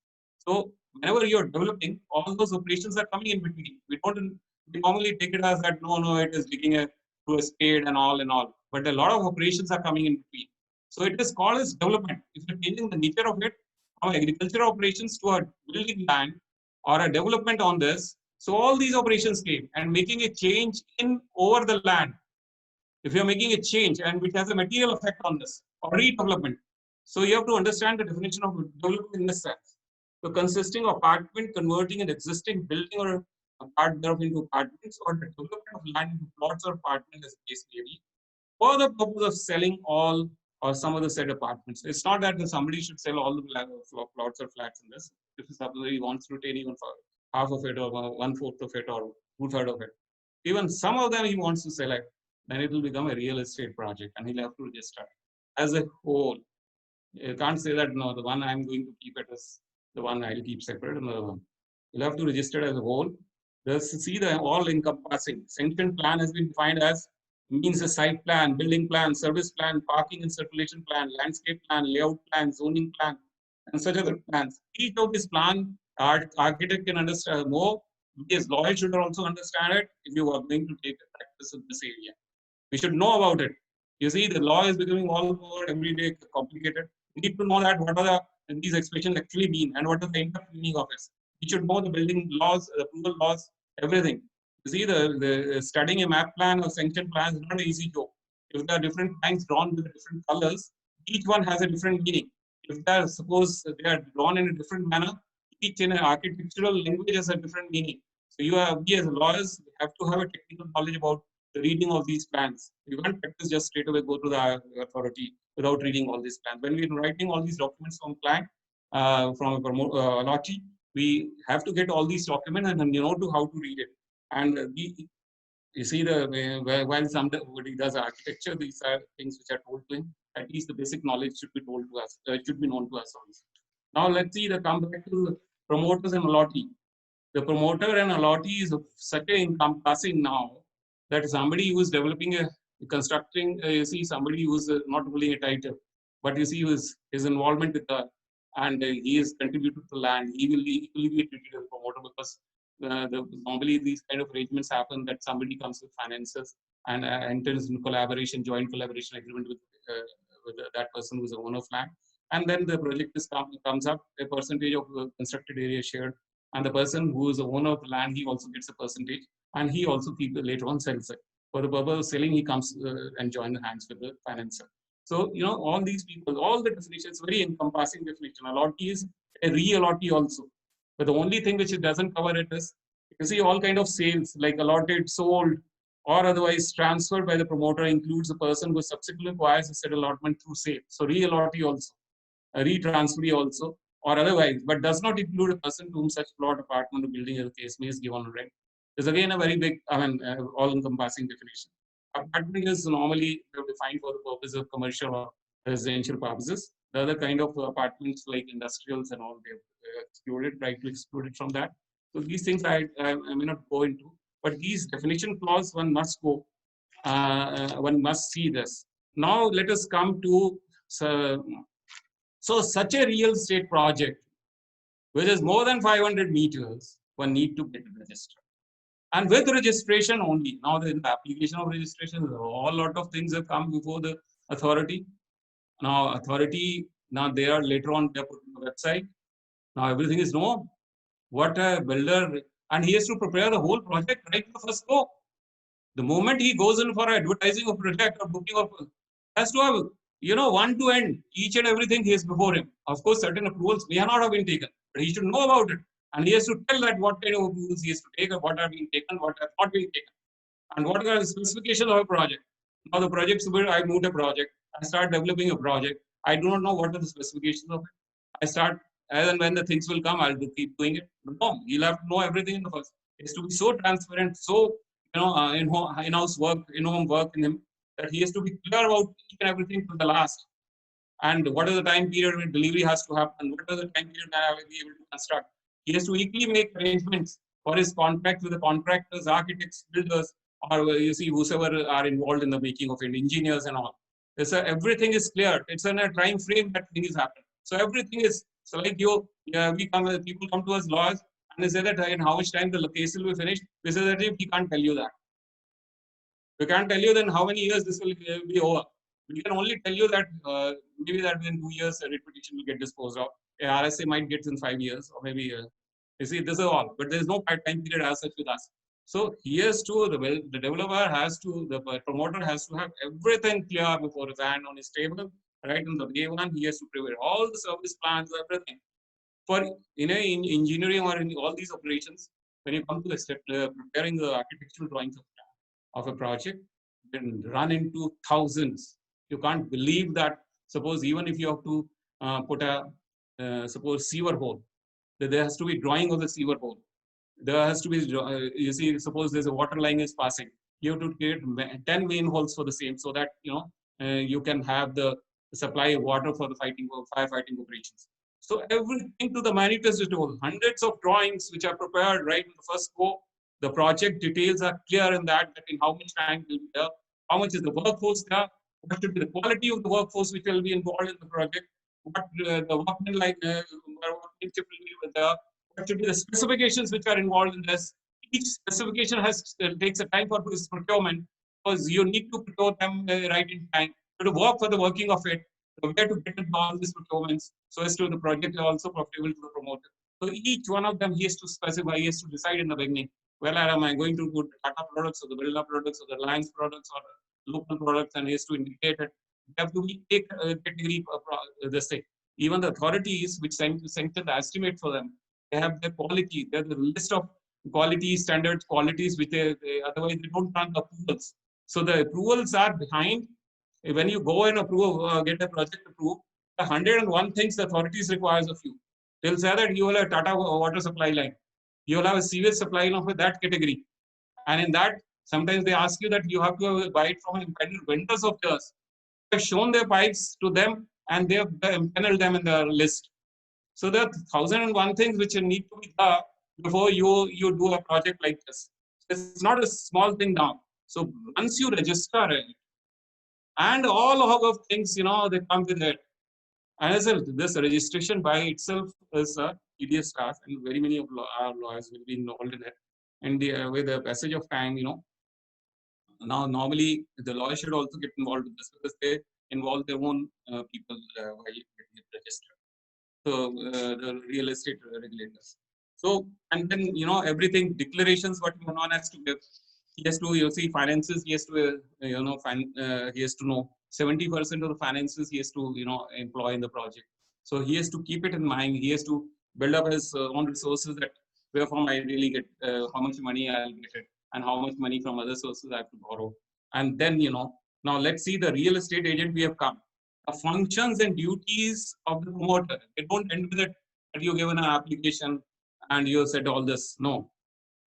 So whenever you're developing, all those operations are coming in between. We normally take it as that, no, it is digging through a spade and all. But a lot of operations are coming in between. So it is called as development. If you're changing the nature of it from agricultural operations to a building land or a development on this, so all these operations came and making a change in over the land. If you're making a change and which has a material effect on this or redevelopment. So you have to understand the definition of development in this sense. So consisting of apartment, converting an existing building or apartment into apartments, or the development of land into plots or apartments as the case may be, for the purpose of selling all or some of the said apartments. It's not that somebody should sell all the plots or flats in this. If somebody wants to retain even for half of it or 1/4 of it or 2/3 of it, even some of them he wants to sell it, then it will become a real estate project and he'll have to register as a whole. You can't say that, no, the one I'm going to keep it as the one I'll keep separate, another one. You'll have to register as a whole. Just see the all encompassing. Sanction plan has been defined as means a site plan, building plan, service plan, parking and circulation plan, landscape plan, layout plan, zoning plan, and such other plans. Each of these plans, architect can understand more. Yes, lawyers should also understand it if you are going to take a practice in this area. We should know about it. You see, the law is becoming all more every day complicated. We need to know that what are these expressions actually mean and what is the interpretation meaning of it. We should know the building laws, the approval laws, everything. You see, the studying a map plan or sanction plan is not an easy job. If there are different lines drawn with different colors, each one has a different meaning. If they are, suppose they are drawn in a different manner, each in an architectural language has a different meaning. So we as lawyers have to have a technical knowledge about the reading of these plans. You can't practice just straight away go to the authority without reading all these plans. When we're writing all these documents from client, from a authority, we have to get all these documents and know to how to read it. And you see while somebody does architecture, these are things which are told to him. At least the basic knowledge should be told to us. Should be known to us also. Now let's see the come back to the promoters and allotee. The promoter and allotee is such a encompassing now that somebody who is developing constructing, you see somebody who is not holding a title, but you see his involvement with the, and he is contributed to the land, he will be treated as a promoter because normally these kind of arrangements happen that somebody comes with finances and enters in joint collaboration agreement with that person who is the owner of land. And then the project comes up, a percentage of the constructed area shared, and the person who is the owner of the land, he also gets a percentage, and he also later on sells it. For the purpose of selling, he comes and joins hands with the financer. So, all these people, all the definitions, very encompassing definition. Allottee is a re-allottee also. But the only thing which it doesn't cover it is, you see all kind of sales like allotted, sold, or otherwise transferred by the promoter includes a person who subsequently acquires a said allotment through sale. So re-allottee also, a re-transferee also, or otherwise, but does not include a person to whom such plot, apartment, or building, as the case may, is given on rent. Is again a very big, all-encompassing definition. Apartment is normally defined for the purpose of commercial or residential purposes. The other kind of apartments like industrials and all, they've excluded, try to exclude it from that. So these things I may not go into, but these definition clause one must go, one must see this. Now let us come to, so such a real estate project, which is more than 500 meters, one need to get registered. And with registration only, now the application of registration, a whole lot of things have come before the authority. Now authority, now they are later on, they are put on the website. Now everything is known. What a builder, and he has to prepare the whole project right from the first go. The moment he goes in for advertising of project or booking of, has to have, one to end, each and everything he is before him. Of course, certain approvals may not have been taken, but he should know about it. And he has to tell that what kind of approvals he has to take, or what are being taken, what are not being taken, and what are the specifications of a project. Now the projects where I moved a project, I start developing a project. I do not know what are the specifications of it. I start, as and when the things will come, I'll keep doing it. No, you'll have to know everything in the first. It's to be so transparent, so in-house work, in-home work in him, that he has to be clear about each and everything to the last. And what is the time period when delivery has to happen? What is the time period that I will be able to construct? He has to equally make arrangements for his contract with the contractors, architects, builders, or you see whosoever are involved in the making of it, engineers and all. Everything is clear. It's in a time frame that things happen. So everything is, so like people come to us lawyers and they say that in how much time the case will be finished. We say that we can't tell you that. We can't tell you then how many years this will be over. We can only tell you that maybe that in 2 years a repetition will get disposed of. A RSA might get in 5 years, or maybe you see, this is all. But there is no time period as such with us. So he has to, the developer has to, the promoter has to have everything clear before his hand on his table, right? On the day one, he has to prepare all the service plans, everything. For in engineering or in all these operations, when you come to the step preparing the architectural drawings of a project, then run into thousands. You can't believe that. Suppose even if you have to put a suppose sewer hole, there has to be drawing of the sewer hole. There has to be, you see, suppose there's a water line is passing. You have to create 10 main holes for the same, so that you can have the supply of water for the firefighting operations. So everything to the minutest detail, hundreds of drawings which are prepared right in the first go. The project details are clear in that in how much time will be there, how much is the workforce there, what should be the quality of the workforce which will be involved in the project, what the workmen workmanship will be there, what should be the specifications which are involved in this. Each specification takes a time for this procurement, because you need to procure them right in time to work for the working of it, where to get into all these procurements, so as to the project is also profitable to the promoter. So each one of them he has to specify, he has to decide in the beginning, well, am I going to put Tata products or the Birla products or the Reliance products or local products, and he has to indicate it. They have to take a category this thing. Even the authorities which sanction the estimate for them, they have the quality, they have the list of quality standards, qualities which they otherwise they don't run the approvals. So the approvals are behind. When you go and approve, get a project approved, the 101 things the authorities requires of you. They'll say that you will have a Tata water supply line. You will have a sewage supply line of that category. And in that, sometimes they ask you that you have to buy it from independent vendors of yours. They have shown their pipes to them and they have empaneled them in the list. So there are 1,001 things which need to be done before you do a project like this. It's not a small thing now. So once you register it, and all of things, they come with it. And as well, this registration by itself is a tedious task, and very many of our lawyers will be involved in it. And with the passage of time, now normally the lawyers should also get involved with this, because they involve their own people while getting registered. So the real estate regulators. So, and then everything, declarations what one has to give. He has to see finances. He has to he has to know 70% of the finances he has to, employ in the project. So he has to keep it in mind. He has to build up his own resources, that where from I really get, how much money I'll get it, and how much money from other sources I have to borrow. And then, now let's see the real estate agent we have come. The functions and duties of the promoter. It don't end with it that you given an application and you said all this. No.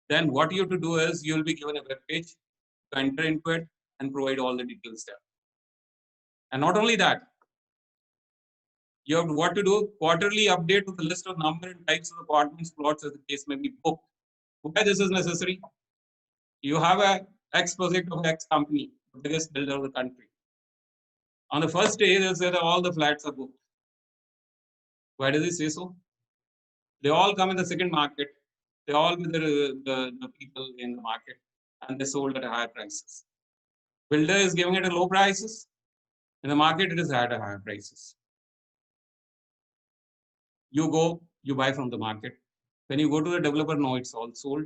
Then what you have to do is you will be given a web page to enter into it and provide all the details there. And not only that, you have what to do, quarterly update to the list of number and types of apartments, plots as the case may be booked. Why this is necessary? You have a X project of X company, the biggest builder of the country. On the first day, they say that all the flats are booked. Why does he say so? They all come in the second market. They all with the people in the market, and they sold at higher prices. Builder is giving it at low prices. In the market, it is at higher prices. You go, you buy from the market. When you go to the developer, no, it's all sold.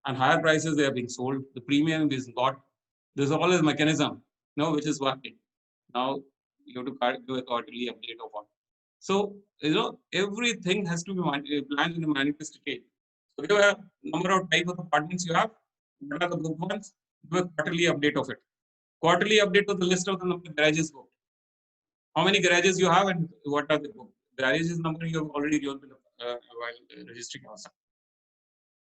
And higher prices, they are being sold. The premium is got. There's always a mechanism, which is working. Now you have to do a quarterly update of what. So, everything has to be planned in a manifest state. So, you have number of type of apartments you have. What are the booked ones? Do a quarterly update of it. Quarterly update of the list of the number of garages booked. How many garages you have and what are the booked? Garages number you have already given while registering yourself.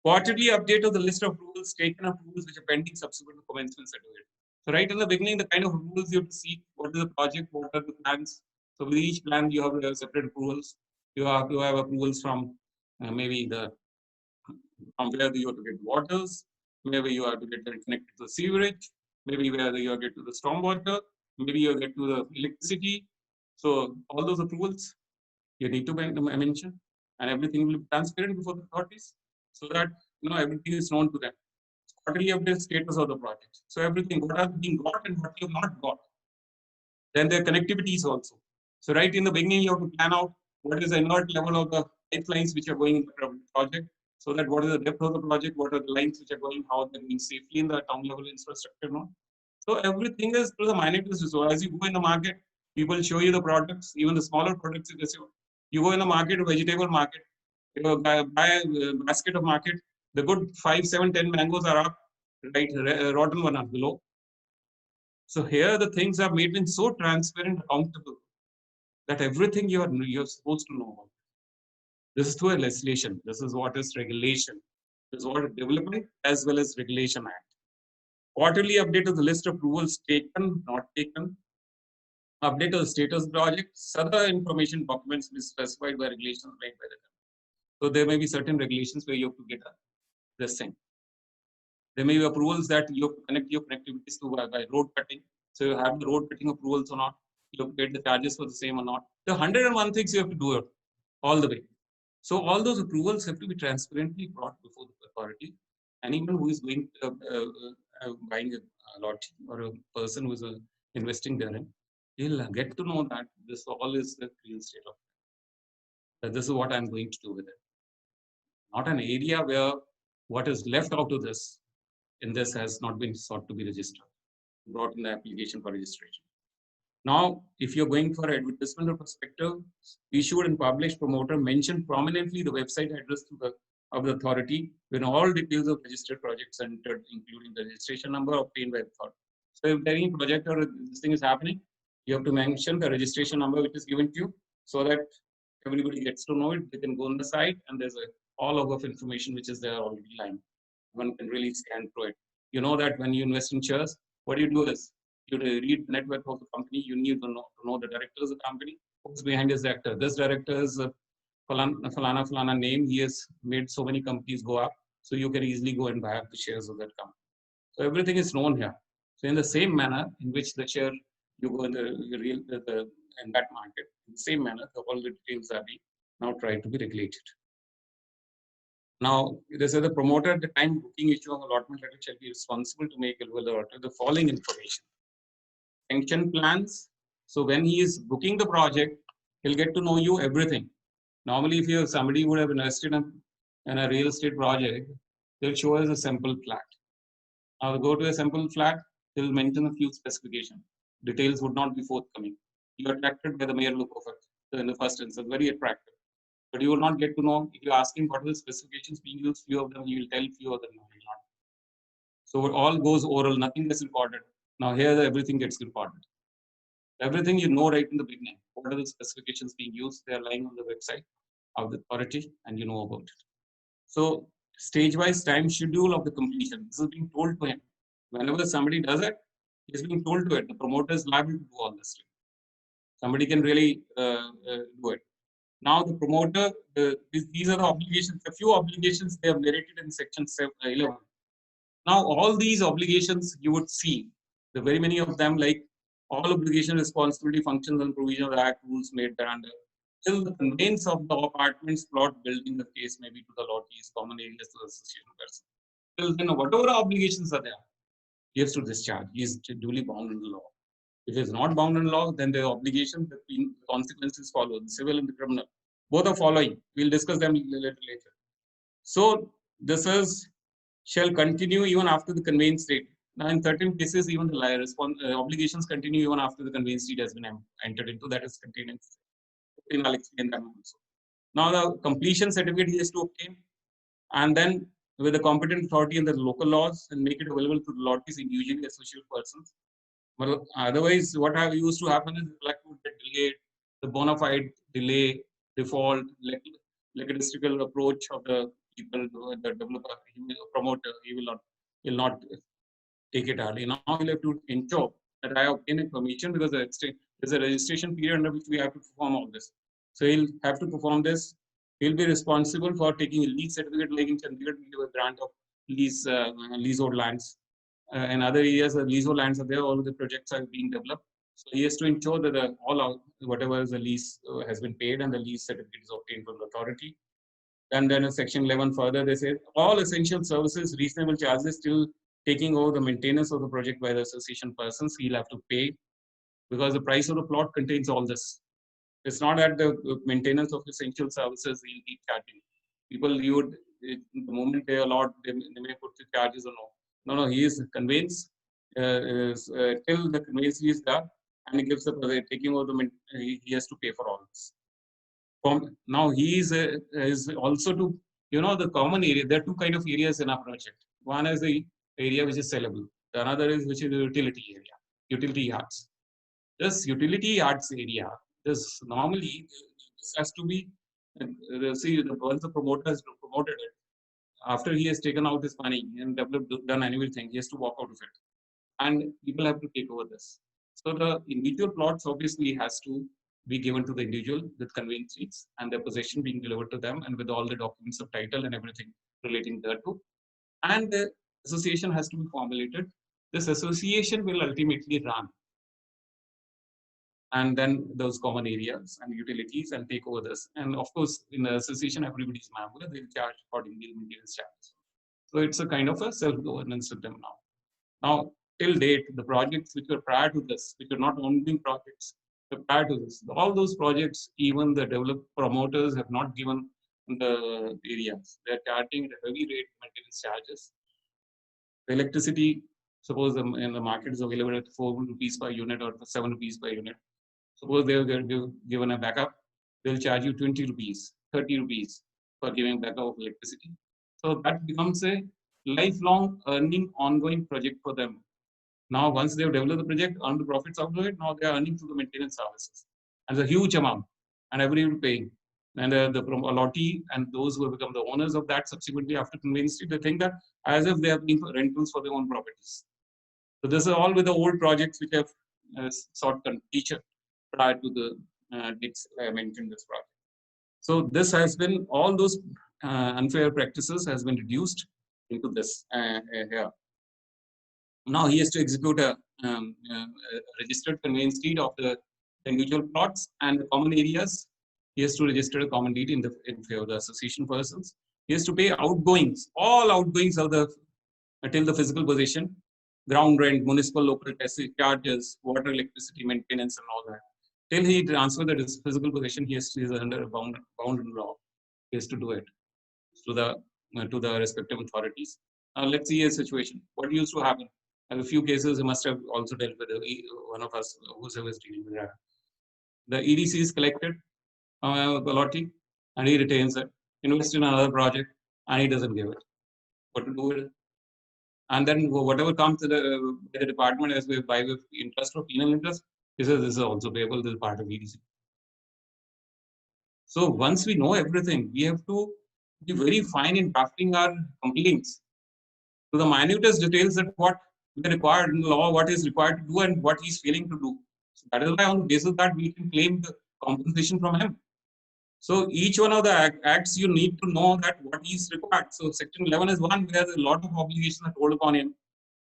Quarterly update of the list of approvals, taken approvals which are pending subsequent to commencement certificate. So right in the beginning, the kind of approvals you have to see, what is the project, what are the plans. So with each plan, you have to have separate approvals. You have to have approvals from maybe from where you have to get waters, maybe you have to get connected to the sewerage, maybe where you have to get to the stormwater, maybe you get to the electricity. So all those approvals you need to mention, and everything will be transparent before the authorities, so that everything is known to them. Quarterly update status of the project. So everything, what are being got and what you have not got. Then their connectivities also. So right in the beginning, you have to plan out what is the inert level of the pipelines which are going in the project. So that what is the depth of the project, what are the lines which are going, how they're going safely in the town level infrastructure. So everything is to the minutest. So as you go in the market, people show you the products, even the smaller products. You go in the market, vegetable market, you buy a basket of market, the good 5, 7, 10 mangoes are up, right, rotten one are below. So here the things are made in so transparent, accountable, that everything you're supposed to know. This is through a legislation. This is what is regulation. This is what is development as well as regulation act. Quarterly update of the list of approvals taken, not taken. Update of the status project. Other information documents be specified by regulations made by the government. So there may be certain regulations where you have to get this thing. There may be approvals that you have to connect your connectivities to by road cutting. So you have the road cutting approvals or not. You have to get the charges for the same or not. The 101 things you have to do it all the way. So all those approvals have to be transparently brought before the authority. Anyone who is going buying a lot, or a person who is investing therein, he'll get to know that this all is the real state of that. This is what I'm going to do with it. Not an area where what is left out of this in this has not been sought to be registered, brought in the application for registration. Now, if you're going for advertisement or perspective, issued and published promoter mention prominently the website address of the authority when all details of registered projects entered, including the registration number obtained by the authority. So if any project or this thing is happening, you have to mention the registration number which is given to you, so that everybody gets to know it. They can go on the site and there's all of information which is there already lying. One can really scan through it. You know that when you invest in shares, what you do is you read the net worth of the company. You need to know the directors of the company. Who's behind this director? This director is Falana name. He has made so many companies go up. So you can easily go and buy up the shares of that company. So everything is known here. So in the same manner in which the share you go in in that market, in the same manner, all the details are being now tried to be regulated. Now, they say the promoter at the time booking issue of allotment letter shall be responsible to make available the following information. Sanction plans. So when he is booking the project, he'll get to know you everything. Normally, if somebody would have invested in a real estate project, they'll show us a simple plat. Now go to a simple flat, they'll mention a few specifications. Details would not be forthcoming. You are attracted by the mere look of it in the first instance, very attractive. But you will not get to know if you're asking what are the specifications being used, few of them you will tell, few of them you will not. So it all goes oral, nothing gets recorded. Now here everything gets recorded. Everything you know right in the beginning. What are the specifications being used? They are lying on the website of the authority and you know about it. So stage-wise time schedule of the completion. This is being told to him. Whenever somebody does it, he's being told to it. The promoter is liable to do all this. Somebody can really do it. Now the promoter, these are the obligations. A few obligations they have narrated in section 11. Now all these obligations you would see, the very many of them like all obligation, responsibility, functions and provision of the act, rules made thereunder, till the conveyance of the apartments, plot, building, the case may be to the lotteries, common areas to the association person. Till then, whatever obligations are there, he has to discharge. He is duly bound in the law. If he is not bound in law, then the obligation, the consequences follow, the civil and the criminal. Both are following. We'll discuss them later. So this is shall continue even after the conveyance date. Now, in certain cases, even the obligations continue even after the conveyance deed has been entered into. That is contained in. I'll explain that also. Now, the completion certificate he has to obtain, and then with the competent authority and the local laws, and make it available to the lotteries, individually associated persons. But otherwise, what have used to happen is the collect would get delayed, the bona fide delay, default, legalistical approach of the people, the developer, promoter, he will not take it early. Now he'll have to ensure that I obtain a permission because there's a registration period under which we have to perform all this. So he'll have to perform this. He'll be responsible for taking a lease certificate, like in Chandigarh, we give a grant of leasehold lands. In other areas, the leasehold lands are there, all the projects are being developed. So he has to ensure that whatever is the lease has been paid and the lease certificate is obtained from the authority. And then in section 11 further, they say all essential services, reasonable charges till taking over the maintenance of the project by the association persons, he'll have to pay because the price of the plot contains all this. It's not that the maintenance of essential services he'll keep charging. People, the moment they allot, they may put the charges or no. No, he is conveyance till the conveyance is done, and he gives the taking over the he has to pay for all this. Now he is also to the common area. There are two kind of areas in our project. One is the area which is sellable. The another is which is the utility area, utility yards. This utility yards area, this normally this has to be once the promoter has promoted it, after he has taken out his money and done everything, he has to walk out of it. And people have to take over this. So the individual plots obviously has to be given to the individual with conveyance deeds and their possession being delivered to them and with all the documents of title and everything relating thereto. And the association has to be formulated. This association will ultimately run. And then those common areas and utilities and take over this. And of course, in the association, everybody's member, they'll charge according to the maintenance charges. So it's a kind of a self-governance system now. Now, till date, the projects which were prior to this, which are not ongoing projects, but prior to this, all those projects, even the developed promoters have not given the areas. They're charging at a heavy rate maintenance charges. The electricity, suppose in the market is available at 4 rupees per unit or 7 rupees per unit. Suppose they're given a backup, they'll charge you 20 rupees, 30 rupees for giving backup of electricity. So that becomes a lifelong earning ongoing project for them. Now, once they've developed the project, earned the profits out of it, now they are earning through the maintenance services. And it's a huge amount, and everybody paying. And the allottee and those who have become the owners of that subsequently after conveyance, they think that as if they have been rentals for their own properties. So this is all with the old projects which have sought completion prior to the dates I mentioned this project. So this has been, all those unfair practices has been reduced into this here. Now he has to execute a registered conveyance deed of the individual plots and the common areas. He has to register a common deed in favor of the association persons. He has to pay outgoings, all outgoings of the till the physical possession, ground rent, municipal local charges, water, electricity, maintenance, and all that. Till he transfers the physical possession, he is under a bound in law. He has to do it to the respective authorities. let's see a situation. What used to happen? A few cases you must have also dealt with. One of us who's was dealing with that. The EDC is collected the lottery, and he retains it. Invest in another project, and he doesn't give it. What to do with it? And then whatever comes to the department as by with interest or penal interest, he says this is also payable. This is part of EDC. So once we know everything, we have to be very fine in drafting our complaints to the minutest details that what we required in the law, what is required to do, and what he's failing to do. So that is why on the basis of that we can claim the compensation from him. So each one of the acts you need to know that what is required. So section 11 is one where a lot of obligations are told upon him.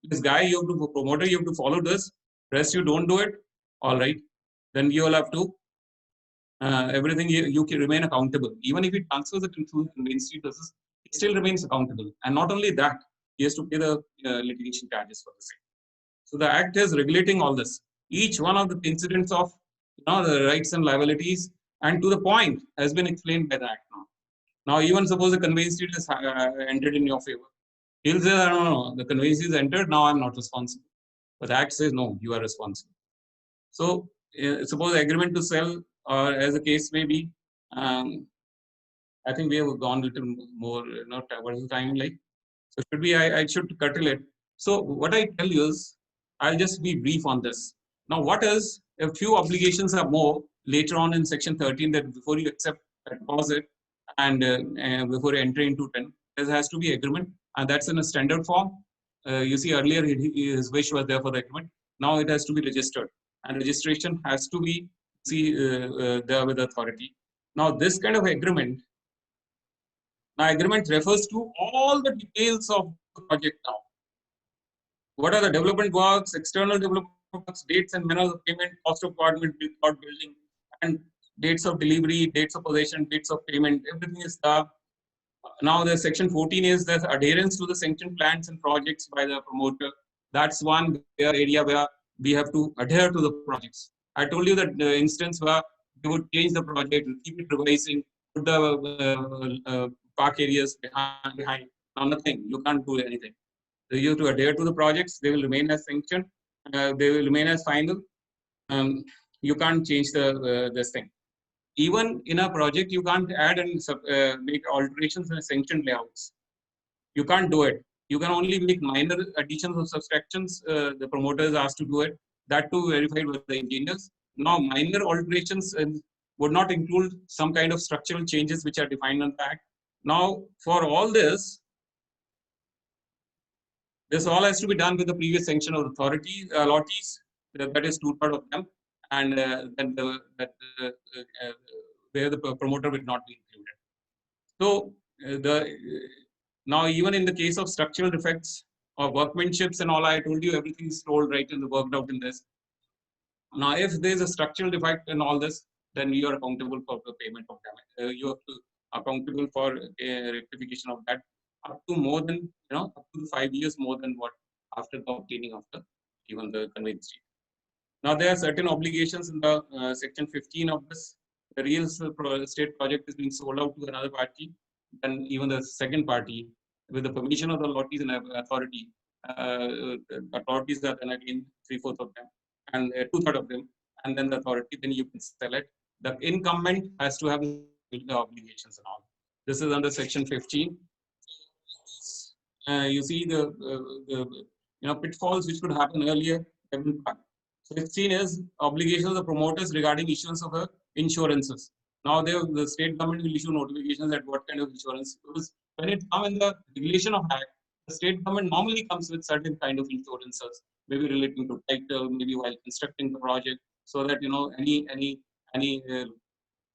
This guy, you have to promoter, you have to follow this. Rest you don't do it. All right, then you will have to everything you can remain accountable. Even if he transfers it into conveyancing process, he still remains accountable. And not only that, he has to pay the litigation charges for the same. So the act is regulating all this. Each one of the incidents of the rights and liabilities, and to the point has been explained by the act now. Now, even suppose the conveyance deed is entered in your favor. He'll say, no, the conveyance is entered, now I'm not responsible. But the act says, no, you are responsible. So suppose the agreement to sell, or as the case may be, I think we have gone a little more, what is the time like? So should be, I should curtail it. So what I tell you is, I'll just be brief on this. Now, what is, a few obligations are more later on in section 13 that before you accept a deposit and before you enter into 10, there has to be agreement, and that's in a standard form. You see earlier his wish was there for the agreement. Now it has to be registered, and registration has to be there with the authority. Now this kind of agreement, agreement refers to all the details of the project now. What are the development works, external development works, dates and manner of payment, cost of apartment, building, and dates of delivery, dates of possession, dates of payment, everything is there. Now the section 14 is the adherence to the sanctioned plans and projects by the promoter. That's one area where we have to adhere to the projects. I told you that the instance where we would change the project, keep it revising, put the park areas behind. Now nothing, you can't do anything. So you have to adhere to the projects, they will remain as sanctioned, they will remain as final. You can't change this thing. Even in a project, you can't add and make alterations in sanctioned layouts. You can't do it. You can only make minor additions or subtractions. The promoter is asked to do it. That too verified with the engineers. Now, minor alterations would not include some kind of structural changes which are defined in the act. Now, for all this all has to be done with the previous sanction of authority, lotteries. That is 2/3 of them, and where the promoter will not be included. So now even in the case of structural defects or workmanships and all, I told you everything is told right in the worked out in this. Now, if there is a structural defect in all this, then you are accountable for the payment of damage. You have to accountable for rectification of that up to more than up to 5 years more than what after the obtaining of the even the conveyance deed. Now there are certain obligations in the section 15 of this. The real estate project is being sold out to another party, then even the second party with the permission of the lotteries and authority. Authorities are then again 3/4 of them and 2/3 of them, and then the authority. Then you can sell it. The incumbent has to have the obligations and all. This is under section 15. You see the pitfalls which could happen earlier. So 16 is obligations of the promoters regarding issuance of insurances. Now the state government will issue notifications at what kind of insurance. Because when it comes in the regulation of act, the state government normally comes with certain kind of insurances, maybe relating to title, maybe while constructing the project, so that any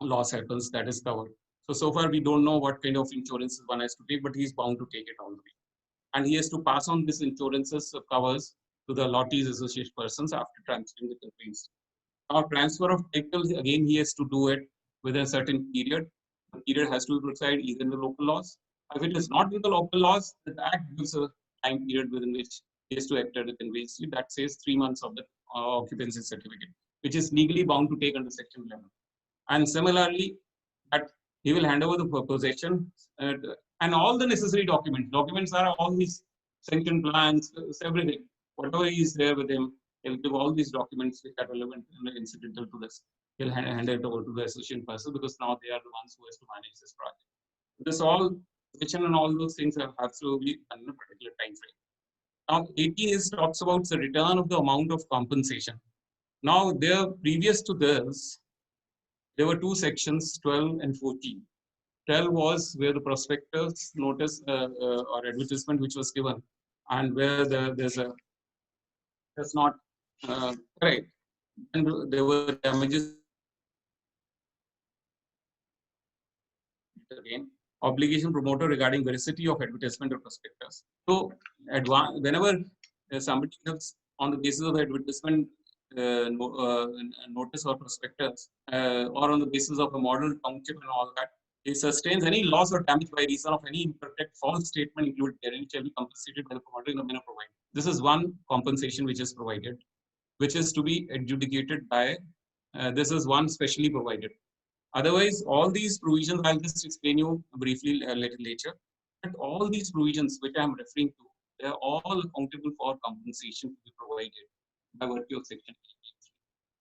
loss happens that is covered. So far we don't know what kind of insurances one has to take, but he's bound to take it all the way. And he has to pass on this insurances covers to the lotteries association persons after transferring the conveyance. Now, transfer of title, again, he has to do it within a certain period. The period has to be prescribed either in the local laws. If it is not in the local laws, the act gives a time period within which he has to enter the conveyance. That says 3 months of the occupancy certificate, which is legally bound to take under section 11. And similarly, that he will hand over the possession and all the necessary documents. Documents are always sanction plans, everything. Whatever is there with him, he'll give all these documents which are relevant and incidental to this. He'll hand it over to the associate person because now they are the ones who has to manage this project. This all vision and all those things have to be done in a particular time frame. Now, 18 is talks about the return of the amount of compensation. Now, there previous to this, there were two sections, 12 and 14. 12 was where the prospectus notice or advertisement which was given, and where that's not correct, and there were damages again. Obligation promoter regarding veracity of advertisement or prospectus. So, whenever somebody gives on the basis of advertisement notice or prospectus, or on the basis of a model township and all that, it sustains any loss or damage by reason of any imperfect false statement included therein shall be compensated by the promoter in the manner provided. This is one compensation which is provided, which is to be adjudicated by. This is one specially provided. Otherwise, all these provisions, I'll just explain you briefly a little later. And all these provisions which I'm referring to, they're all accountable for compensation to be provided by virtue of section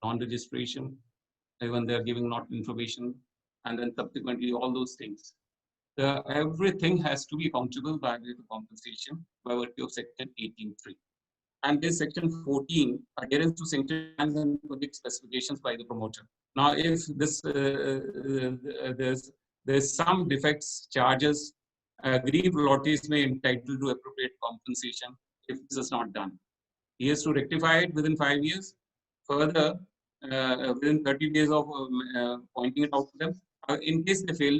18. Non-registration, even they're giving not information, and then subsequently all those things. Everything has to be accountable by the compensation by virtue of section 18.3. And this section 14, adherence to sanction plans and project specifications by the promoter. Now, if this there's some defects, charges, aggrieved lotteries may entitled to appropriate compensation if this is not done. He has to rectify it within 5 years. Further, within 30 days of pointing it out to them. In case they fail,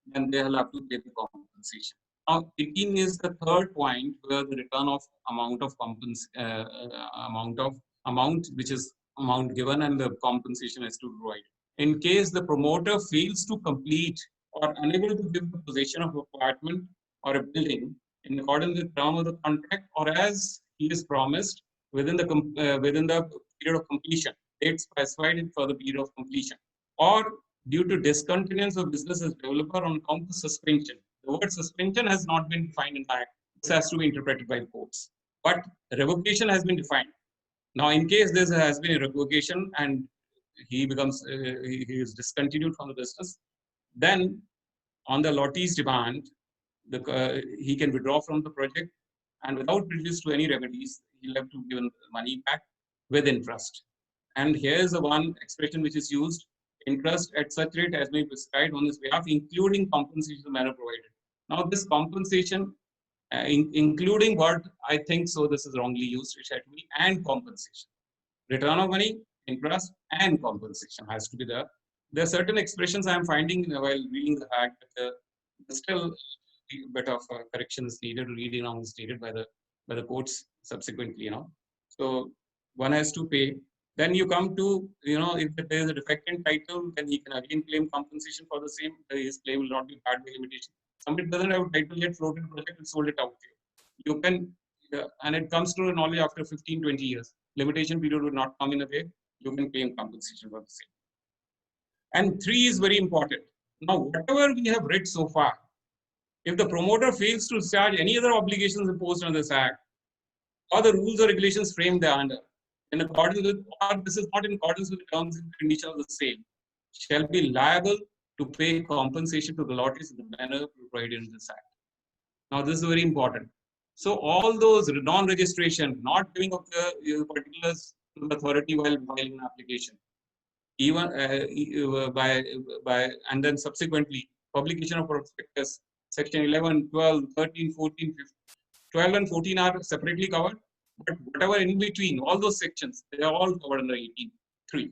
then they'll have to pay the compensation. Now, 18 is the third point where the return of amount which is amount given and the compensation has to be provided. In case the promoter fails to complete or unable to give the possession of apartment or a building in accordance with the term of the contract or as he is promised within the period of completion, date specified for the period of completion, or due to discontinuance of business as developer on account of suspension. The word suspension has not been defined in the Act. This has to be interpreted by the courts. But revocation has been defined. Now, in case there has been a revocation and he becomes he is discontinued from the business, then on the lottee's demand, he can withdraw from the project, and without prejudice to any remedies, he'll have to give money back with interest. And here's the one expression which is used: interest at such rate as may be prescribed on his behalf, including compensation in the manner provided. Now, this compensation, including what I think so, this is wrongly used, it had to be and compensation. Return of money, interest, and compensation has to be there. There are certain expressions I am finding while reading the Act, but still a bit of correction is needed, reading on is needed by the courts subsequently, So one has to pay. Then you come to, if there is a defect in title, then he can again claim compensation for the same. His claim will not be barred by limitation. Somebody doesn't have a title yet, floated project and sold it out to you. You can, and it comes to knowledge after 15, 20 years. Limitation period will not come in a way. You can claim compensation for the same. And 3 is very important. Now, whatever we have read so far, if the promoter fails to discharge any other obligations imposed on this Act, or the rules or regulations framed thereunder, in accordance with, or this is not in accordance with the terms and conditions of the same, shall be liable to pay compensation to the lotteries in the manner provided in this Act. Now, this is very important. So, all those non-registration, not giving of the particulars to the authority while filing an application, even by and then subsequently publication of prospectus, section 11, 12, 13, 14, 15, 12 and 14 are separately covered. But whatever in between, all those sections, they are all covered under 18.3.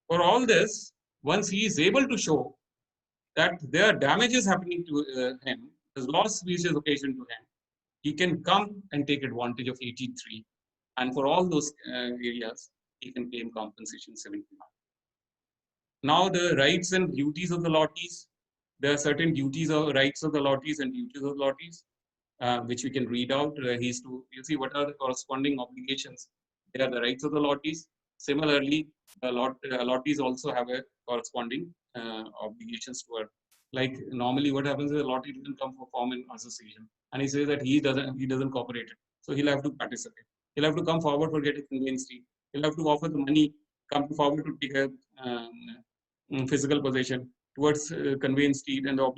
For all this, once he is able to show that there are damages happening to him, there's loss which is occasioned to him, he can come and take advantage of 18.3. And for all those areas, he can claim compensation 71. Now, the rights and duties of the lotteries, there are certain duties or rights of the lotteries and duties of the lotteries. Which we can read out. You see what are the corresponding obligations. They are the rights of the lotteries. Similarly, the lotteries also have a corresponding obligations Like normally what happens is a lottery doesn't come for form in association, and he says that he doesn't cooperate it. So he'll have to participate. He'll have to come forward for getting conveyance deed. He'll have to offer the money, come forward to take a physical possession towards conveyance deed, and all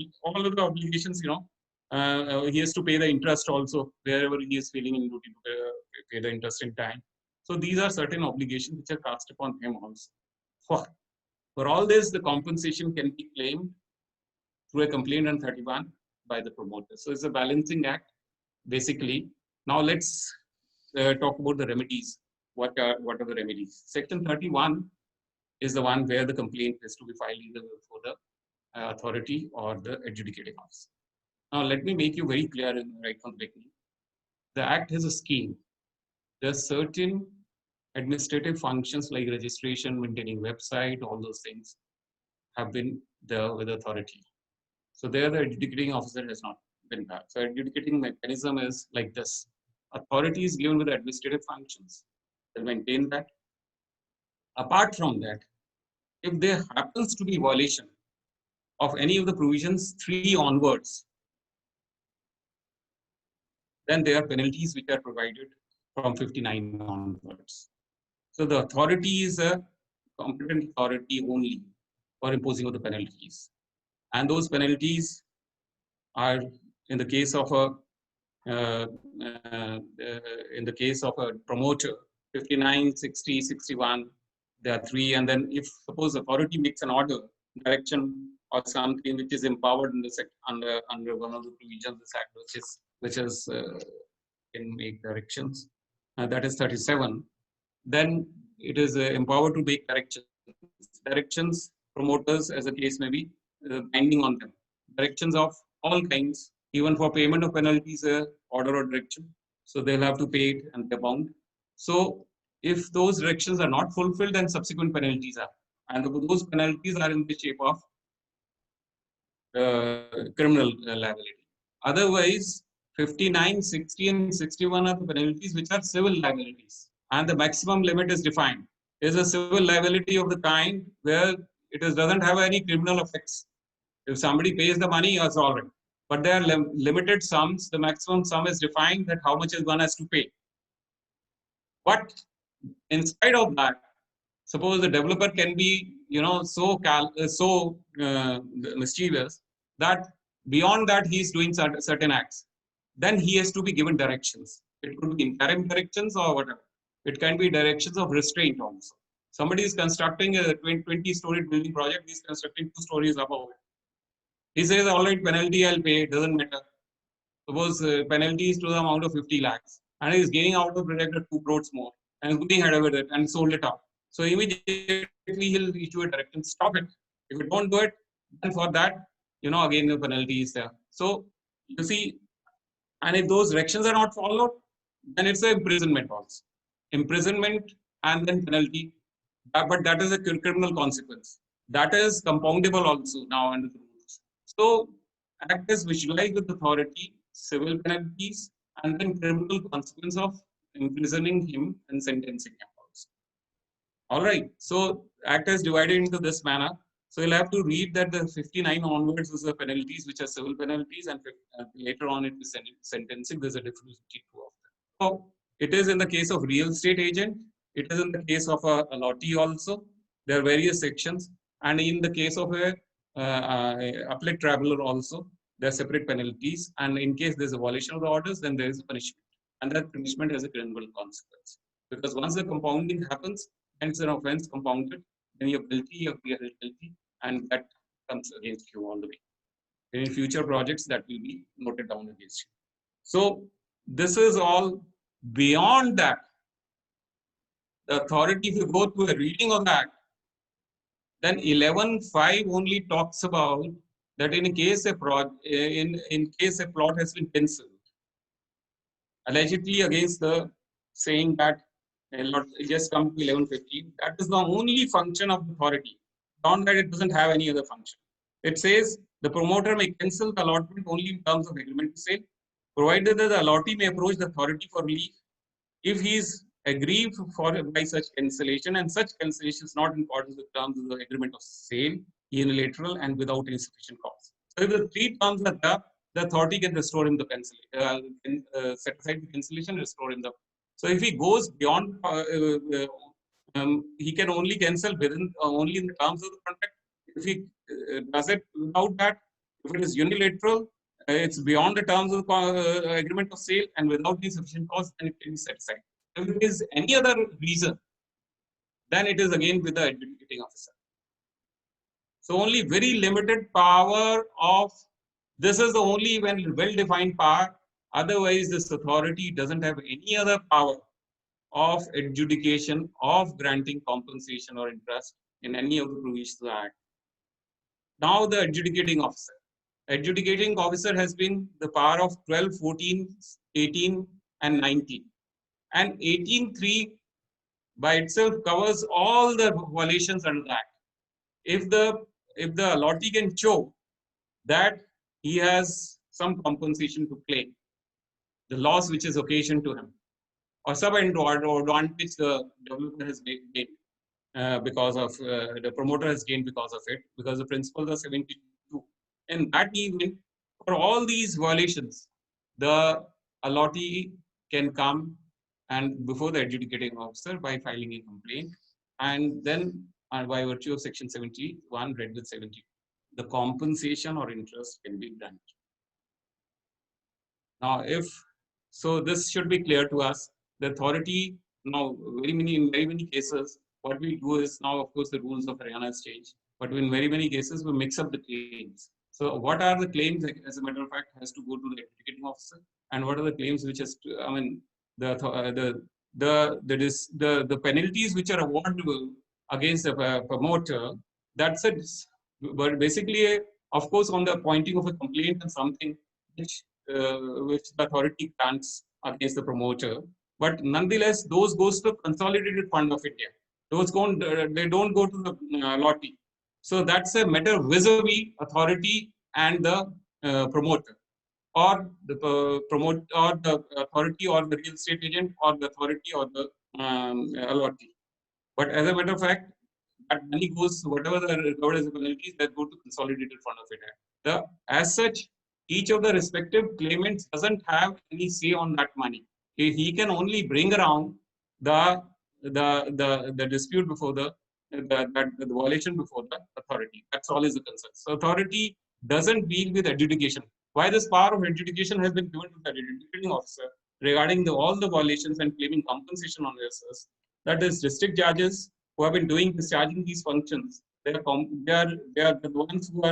of the obligations, he has to pay the interest also wherever he is feeling in duty to pay the interest in time. So these are certain obligations which are cast upon him also. For all this, the compensation can be claimed through a complaint on 31 by the promoter. So it's a balancing act, basically. Now let's talk about the remedies. What are the remedies? Section 31 is the one where the complaint is to be filed either before the authority or the adjudicating officer. Now let me make you very clear right from the beginning. The act has a scheme. There are certain administrative functions like registration, maintaining website, all those things have been there with the authority. So there the adjudicating officer has not been there. So adjudicating mechanism is like this. Authority is given with administrative functions. They'll maintain that. Apart from that, if there happens to be violation of any of the provisions 3 onwards, then there are penalties which are provided from 59 onwards. So the authority is a competent authority only for imposing of the penalties. And those penalties are in the case of a promoter, 59, 60, 61, there are 3. And then if suppose authority makes an order, direction or something which is empowered in the under one of the provisions of this act, which is can make directions, that is 37, then it is empowered to make directions. Directions, promoters as a case may be, binding on them. Directions of all kinds, even for payment of penalties, order or direction. So they'll have to pay it and they're bound. So if those directions are not fulfilled, then subsequent penalties are. And those penalties are in the shape of criminal liability. Otherwise, 59, 60, and 61 are the penalties which are civil liabilities. And the maximum limit is defined. It is a civil liability of the kind where it doesn't have any criminal effects. If somebody pays the money, it's all right. But there are limited sums. The maximum sum is defined that how much is one has to pay. But in spite of that, suppose the developer can be, so mischievous that beyond that he is doing certain acts. Then he has to be given directions. It could be interim directions or whatever. It can be directions of restraint also. Somebody is constructing a 20-story building project. He's constructing 2 stories above it. He says, all right, penalty I'll pay, it doesn't matter. Suppose penalty is to the amount of 50 lakhs and he's gaining out of the project 2 crores more and going ahead with it and sold it out. So immediately he'll issue a direction, stop it. If you don't do it, then for that, again the penalty is there. So you see, and if those directions are not followed, then it's an imprisonment also. Imprisonment and then penalty. But that is a criminal consequence. That is compoundable also now under the rules. So act is visualized with authority, civil penalties, and then criminal consequence of imprisoning him and sentencing him also. All right. So act is divided into this manner. So you'll have to read that the 59 onwards is the penalties, which are civil penalties, and later on it is sentencing. There's a difference between 2 of them. So it is in the case of real estate agent. It is in the case of a lottee also. There are various sections. And in the case of a appellate traveler also, there are separate penalties. And in case there's a violation of the orders, then there is a punishment. And that punishment has a criminal consequence. Because once the compounding happens, and it's an offense compounded, then you're guilty, you're guilty, and that comes against you all the way. In future projects, that will be noted down against you. So this is all. Beyond that, the authority, if you go to a reading of the act, then 11.5 only talks about that in case a plot has been cancelled, allegedly against the saying that just come to 11.15, that is the only function of the authority. Beyond that, it doesn't have any other function. It says the promoter may cancel the allotment only in terms of agreement to sale, provided that the allottee may approach the authority for relief if he is aggrieved by such cancellation, and such cancellation is not in accordance with terms of the agreement of sale, unilateral and without any sufficient cause. So if the three terms are there, the authority can restore him the set aside the cancellation, restore him the. So if he goes beyond, he can only cancel within only in the terms of the contract. If he does it without that, if it is unilateral, it's beyond the terms of the agreement of sale and without the sufficient cause, then it can be set aside. If it is any other reason, then it is again with the adjudicating officer. So only very limited power of, this is the only when well-defined power. Otherwise, this authority doesn't have any other power of adjudication, of granting compensation or interest in any of the provisions of the Act. Now the adjudicating officer. Adjudicating officer has been the power of 12, 14, 18, and 19. And 18.3 by itself covers all the violations under the Act. If the allottee can show that he has some compensation to claim, the loss which is occasioned to him, or some advantage the developer has gained because of the promoter has gained because of it, because the principles are 72. In that event, for all these violations, the allottee can come and before the adjudicating officer by filing a complaint, and then by virtue of section 71 read with 70, the compensation or interest can be granted. Now, if so, this should be clear to us. The authority now, in very many cases, what we do is now, of course, the rules of Haryana has changed, but in very many cases, we mix up the claims. So, what are the claims, as a matter of fact, has to go to the adjudicating officer, and what are the claims which has to, I mean, the penalties which are awardable against the promoter, that's it. But basically, of course, on the pointing of a complaint and something which the authority grants against the promoter, but nonetheless, those goes to the consolidated fund of India. Those they don't go to the lottery. So that's a matter vis-a-vis authority and the promoter, or the promote, or the authority, or the real estate agent, or the authority, or the lottery. But as a matter of fact, that money goes, whatever the recovered as penalties, that go to consolidated fund of India. As such, each of the respective claimants doesn't have any say on that money. He can only bring around the dispute before the violation before the authority. That's all is the concern. So authority doesn't deal with adjudication. Why this power of adjudication has been given to the adjudicating officer regarding all the violations and claiming compensation on this? That is, district judges who have been discharging these functions. They are the ones who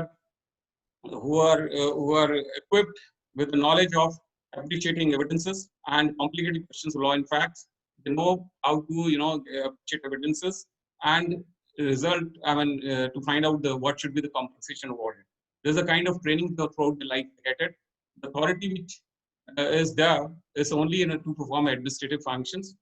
are equipped with the knowledge of appreciating evidences and complicated questions of law and facts. They know how to appreciate evidences and to find out what should be the compensation awarded. There's a kind of training throughout the life they get it. The authority which is there is only to perform administrative functions.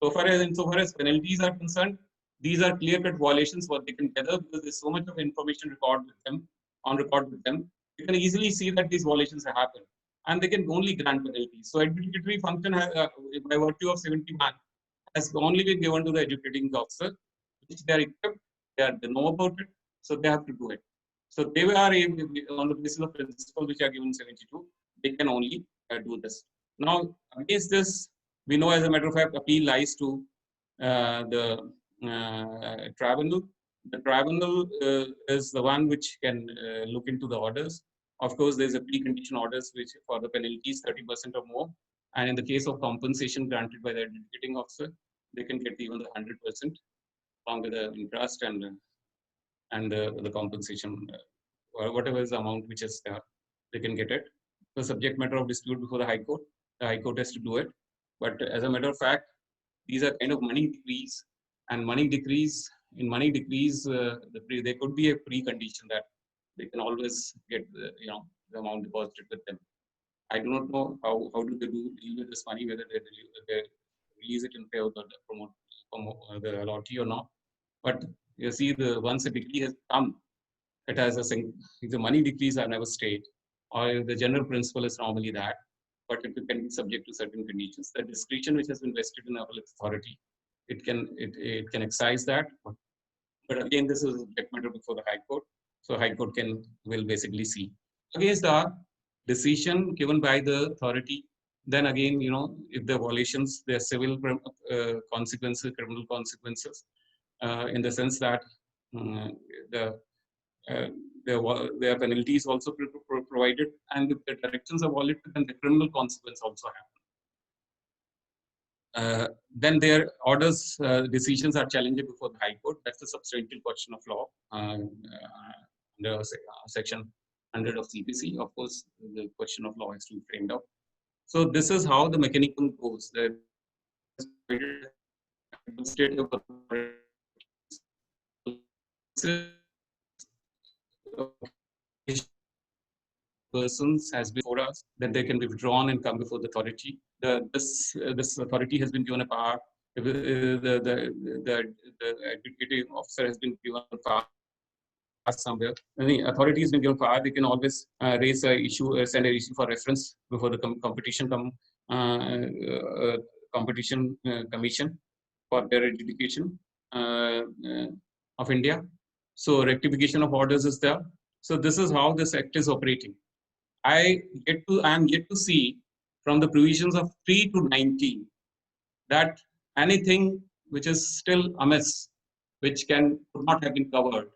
Insofar as penalties are concerned, these are clear-cut violations what they can gather, because there's so much of information on record with them. You can easily see that these violations have happened, and they can only grant penalties. So adjudicatory function by virtue of 71 has only been given to the adjudicating officer, which they are equipped, they know about it, so they have to do it. So they are on the basis of principle which are given 72, they can only do this. Now, against this, we know as a matter of fact, appeal lies to the tribunal. The tribunal is the one which can look into the orders. Of course, there's a precondition orders which for the penalties 30% or more, and in the case of compensation granted by the adjudicating officer, they can get even the 100% along with the interest and the compensation, whatever is the amount which is there, they can get it. The subject matter of dispute before the High Court. The High Court has to do it. But as a matter of fact, these are kind of money decrees, and money decrees. In money decrees, there could be a precondition that they can always get the amount deposited with them. I do not know how do they deal with this money, whether they release it in favor of the allottee or not. But you see, once a decree has come, it has if the money decrees are never stayed, or the general principle is normally that, but it can be subject to certain conditions. The discretion which has been vested in appellate authority, it can excise that. But again, this is a subject matter before the High Court. So High Court will basically see. against the decision given by the authority, then again, if the violations, there are civil consequences, criminal consequences, in the sense that the uh, there are penalties also provided, and if the directions are violated, then the criminal consequence also happen. Then their orders, decisions are challenged before the High Court. That's the substantial question of law under Section 100 of CPC. Of course, the question of law is to be framed up. So this is how the mechanism goes. The administrative persons has been for us, then they can be withdrawn and come before the authority. This authority has been given a power. The executive officer has been given power somewhere. The authority has been given power. They can always raise an issue, send an issue for reference before the competition commission for their adjudication of India. So rectification of orders is there. So this is how this act is operating. I am yet to see from the provisions of 3 to 19 that anything which is still amiss, which could not have been covered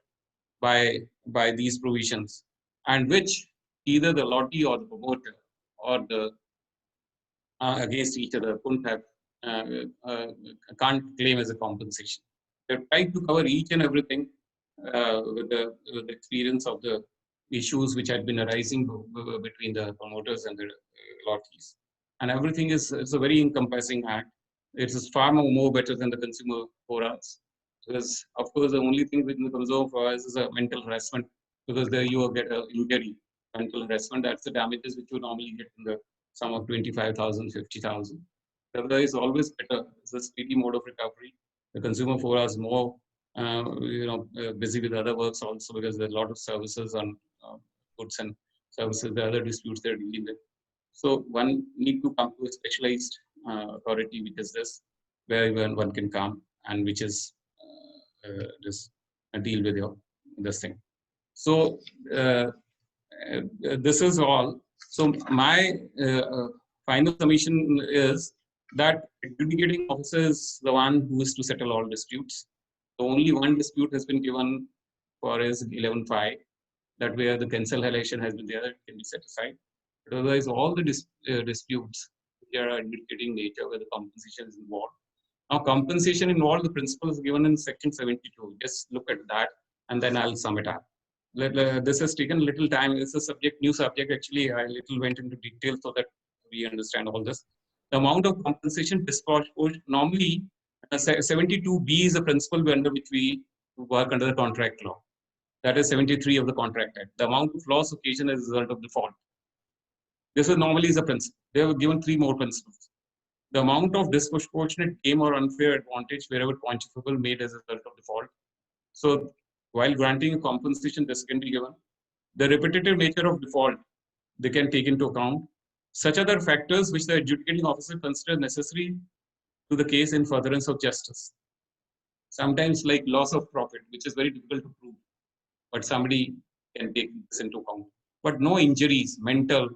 by these provisions, and which either the lottery or the promoter or the against each other couldn't have can't claim as a compensation. They've tried to cover each and everything with the experience of the issues which had been arising between the promoters and the lotteries. And everything is a very encompassing act. It is far more better than the consumer forums. Because, of course, the only thing with the consumer forums is a mental harassment, because there you get an injury, mental harassment. That's the damages which you normally get in the sum of 25,000, 50,000. Otherwise, is always better. It's a speedy mode of recovery. The consumer forum is more busy with other works also, because there are a lot of services on goods and services, the other disputes they're dealing with. So one need to come to a specialized authority, which is this, where one can come and which is just deal with this thing. So this is all. So my final submission is that adjudicating officer is the one who is to settle all disputes. So only one dispute has been given for is 11.5, that where the cancellation has been there, it can be set aside. But otherwise, all the disputes which are adjudicating nature, where the compensation is involved. Now, compensation involved, the principle is given in section 72. Just look at that, and then I'll sum it up. This has taken a little time. It's a new subject. Actually, I little went into detail so that we understand all this. The amount of compensation disproportionate, normally 72B is a principle under which we work under the contract law. That is 73 of the Contract Act. The amount of loss occasioned as a result of default. This is normally is a principle. They have given 3 more principles. The amount of disproportionate gain or unfair advantage wherever quantifiable made as a result of default. So while granting a compensation, this can be given. The repetitive nature of default, they can take into account. Such other factors which the adjudicating officer considers necessary to the case in furtherance of justice. Sometimes like loss of profit, which is very difficult to prove, but somebody can take this into account. But no injuries, mental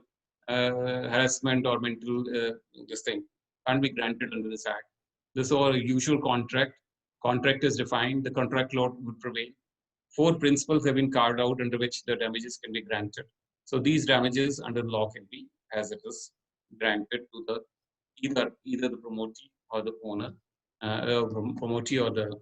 harassment or mental this thing can't be granted under this act. This is our usual contract. Contract is defined, the contract law would prevail. 4 principles have been carved out under which the damages can be granted. So these damages under the law can be, as it is, granted to the either the promotee or the owner, promotee or the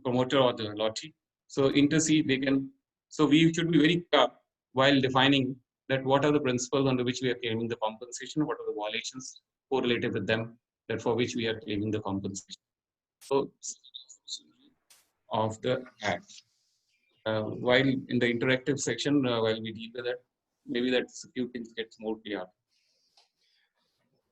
promoter or the lottery. So intercede, they can. So we should be very clear while defining that what are the principles under which we are claiming the compensation, what are the violations correlated with them, that for which we are claiming the compensation. So of the act. While in the interactive section, while we deal with that, maybe that's a few things gets more clear.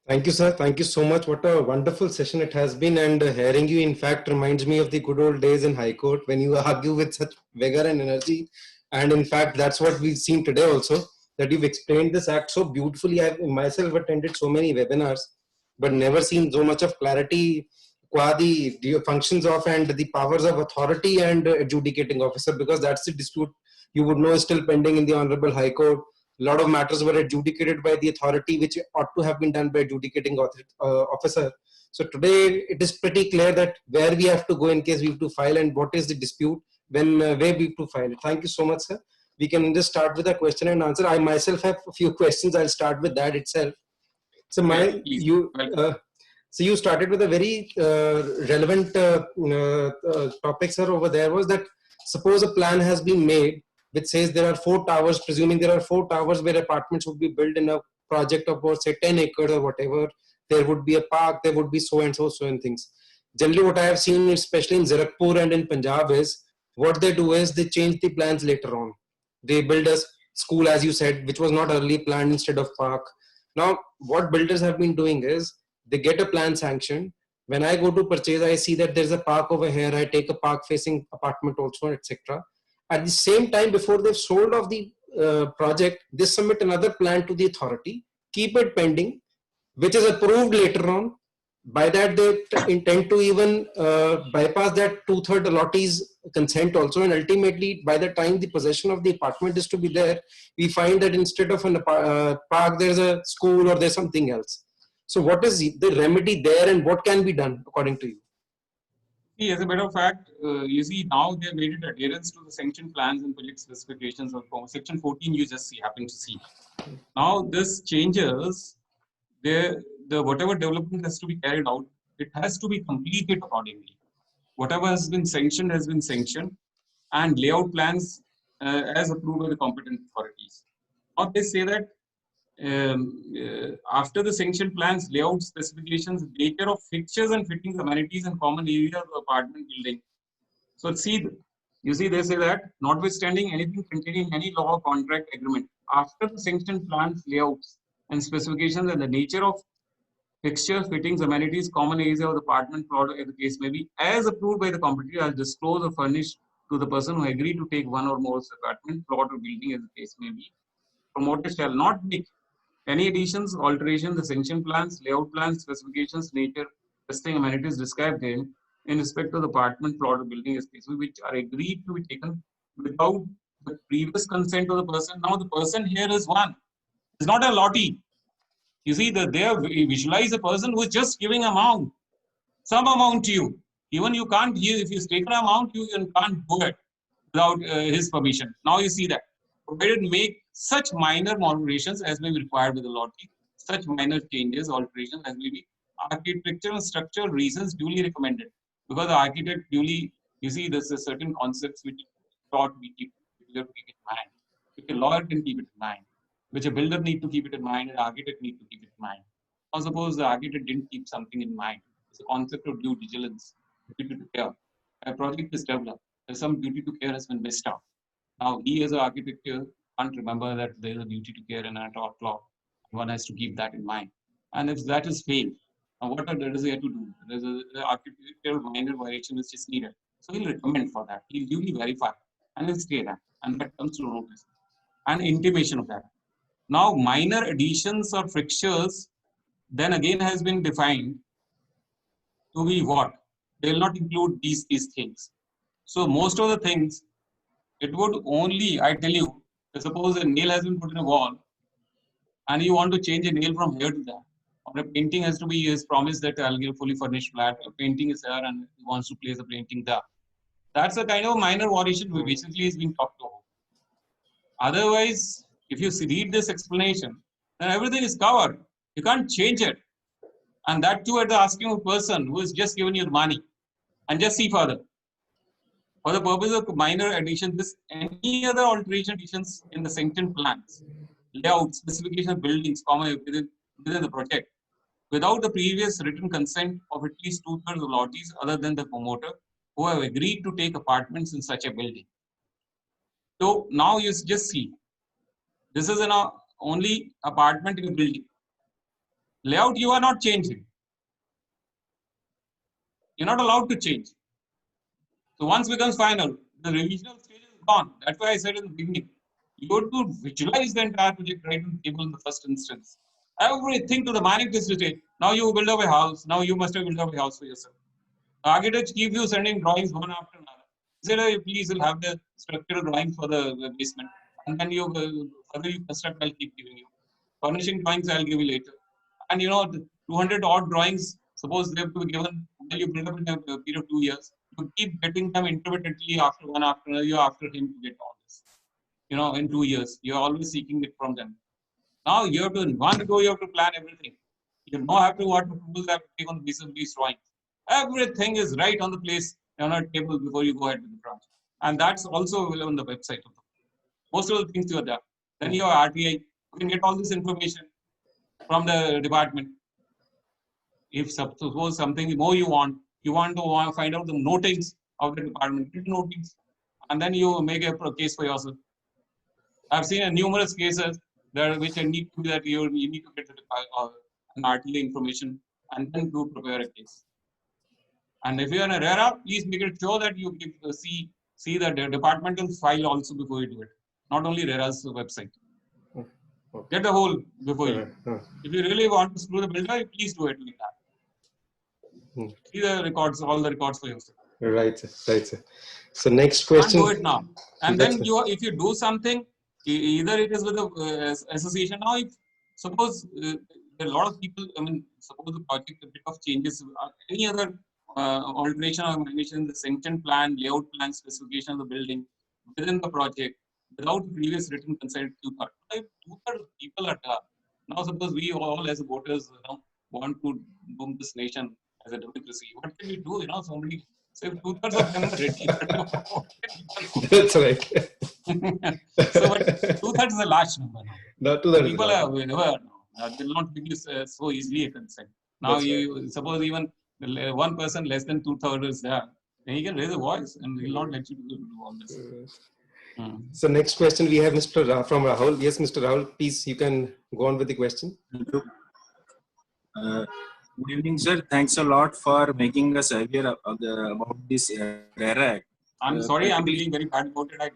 Thank you, sir. Thank you so much. What a wonderful session it has been. And hearing you, in fact, reminds me of the good old days in High Court when you argue with such vigor and energy. And in fact, that's what we've seen today also, that you've explained this act so beautifully. I've myself attended so many webinars, but never seen so much of clarity qua the functions of and the powers of authority and adjudicating officer, because that's the dispute you would know is still pending in the Honorable High Court. A lot of matters were adjudicated by the authority, which ought to have been done by adjudicating officer. So today it is pretty clear that where we have to go in case we have to file and what is the dispute when where we have to file it. Thank you so much, sir. We can just start with a question and answer. I myself have a few questions. I'll start with that itself. So so you started with a very relevant topic, sir, over there was that suppose a plan has been made which says there are 4 towers, presuming there are 4 towers where apartments would be built in a project of about say 10 acres or whatever. There would be a park, there would be so and things. Generally what I have seen, especially in Zirakpur and in Punjab, is what they do is they change the plans later on. They build a school, as you said, which was not early planned instead of park. Now, what builders have been doing is they get a plan sanctioned. When I go to purchase, I see that there's a park over here. I take a park facing apartment also, etc. At the same time, before they've sold off the project, they submit another plan to the authority, keep it pending, which is approved later on. By that, they intend to even bypass that 2/3 allottees consent also. And ultimately, by the time the possession of the apartment is to be there, we find that instead of a park, there's a school or there's something else. So what is the remedy there and what can be done according to you? See, as a matter of fact, you see now they have made it adherence to the sanction plans and project specifications of section 14 you just happen to see. Now this changes the whatever development has to be carried out, it has to be completed accordingly. Whatever has been sanctioned, and layout plans as approved by the competent authorities. Now they say that after the sanctioned plans, layout specifications, nature of fixtures and fittings, amenities, and common areas of apartment building. So you see, they say that notwithstanding anything containing any law or contract agreement, after the sanctioned plans, layouts, and specifications, and the nature of fixtures, fittings, amenities, common areas of the apartment plot, as the case may be, as approved by the competitor, as disclosed or furnished to the person who agreed to take one or more apartment, plot, or building, as the case may be. Promoter shall not make any additions, alterations, the sanction plans, layout plans, specifications, nature, testing, amenities described therein in respect to the apartment, plot, or building, as case may be, which are agreed to be taken without the previous consent of the person. Now the person here is one. It's not a lottee. You see that they visualize a person who is just giving amount, some amount to you. Even you can't give, if you take an amount, you can't do it without his permission. Now you see that. Provided make such minor modifications as may be required with the lottery, such minor changes, alterations as may be architectural and structural reasons duly recommended. Because the architect duly, you see, there's a certain concepts which thought we keep in mind, which a lawyer can keep it in mind, which a builder need to keep it in mind, and architect need to keep it in mind. Now suppose the architect didn't keep something in mind. It's a concept of due diligence, duty to care. A project is developed, there's some duty to care has been missed out. Now he as an architect can't remember that there is a duty to care in a tort law. One has to keep that in mind. And if that is failed, now what does he have to do? There's an architectural minor violation which is needed. So he'll recommend for that. He'll duly verify and he'll stay that. And that comes to notice. And intimation of that. Now minor additions or fixtures then again has been defined to be what? They will not include these things. So most of the things, it would only, I tell you, suppose a nail has been put in a wall and you want to change a nail from here to there. Or a painting has to be his promise that I'll give fully furnished flat. A painting is there and he wants to place a painting there. That's a kind of minor variation which basically is being talked about. Otherwise, if you read this explanation, then everything is covered. You can't change it. And that too at the asking of a person who has just given you the money. And just see further. For the purpose of minor addition, any other alteration additions in the sanctioned plans, layout, specification of buildings, within the project, without the previous written consent of at least 2/3 of the lottees other than the promoter who have agreed to take apartments in such a building. So now you just see, this is an only apartment in a building. Layout you are not changing. You're not allowed to change. So once becomes final, the revisional stage is gone. That's why I said in the beginning, you have to visualize the entire project right on the table in the first instance. Everything to the minute stage. Now you build up a house. Now you must have built up a house for yourself. The architects keep you sending drawings one after another. He said, please will have the structural drawing for the basement. And then you further you construct, I'll keep giving you. Furnishing drawings, I'll give you later. And the 200 odd drawings, suppose they have to be given, well, you build up in a period of 2 years, you keep getting them intermittently after one, after another year, after him to get all this. In 2 years, you're always seeking it from them. Now you have to, one go, you have to plan everything. You don't have to what approvals have to take on these drawings. Everything is right on the place on a table before you go ahead with the project. And that's also available on the website. Most of the things you are there. Then your RTI, you can get all this information from the department. If suppose something more you want to find out the notings of the department, notings, and then you make a case for yourself. I've seen numerous cases which need to be that you need to get an RTI information and then to prepare a case. And if you are in a RERA, please make it sure that you see the departmental file also before you do it. Not only RERA's website. Okay. Get the whole before you. If you really want to screw the builder, please do it like that. See the records, all the records for yourself. Right, sir. So next question. Can't do it now. And then if you do something, either it is with the association. Now, if suppose there are a lot of people, suppose the project a bit of changes, any other alteration or modification, the sanction plan, layout plan, specification of the building within the project without previous written consent, two-thirds of people are there. Now, suppose we all as voters want to boom this nation as a democracy. What can we do? Somebody. So if two-thirds of them are ready, that's right. So, but two-thirds is a large number now. Not people are never will not give you so easily a consent. Now suppose even one person less than two-thirds is there, then he can raise a voice and he will not let you do all this. So next question we have Mr. from Rahul. Yes, Mr. Rahul, please you can go on with the question. Good evening, sir. Thanks a lot for making us aware about this RERA Act. I'm sorry, I'm feeling very bad about it.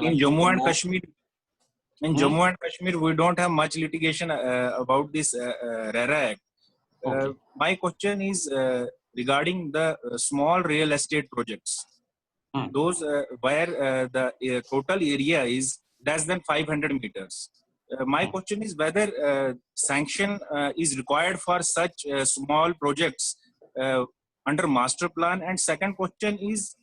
In Jammu and Kashmir, Jammu and Kashmir, we don't have much litigation about this RERA Act. Okay. My question is regarding the small real estate projects. Those where the total area is less than 500 meters. My question is whether sanction is required for such small projects under master plan, and second question is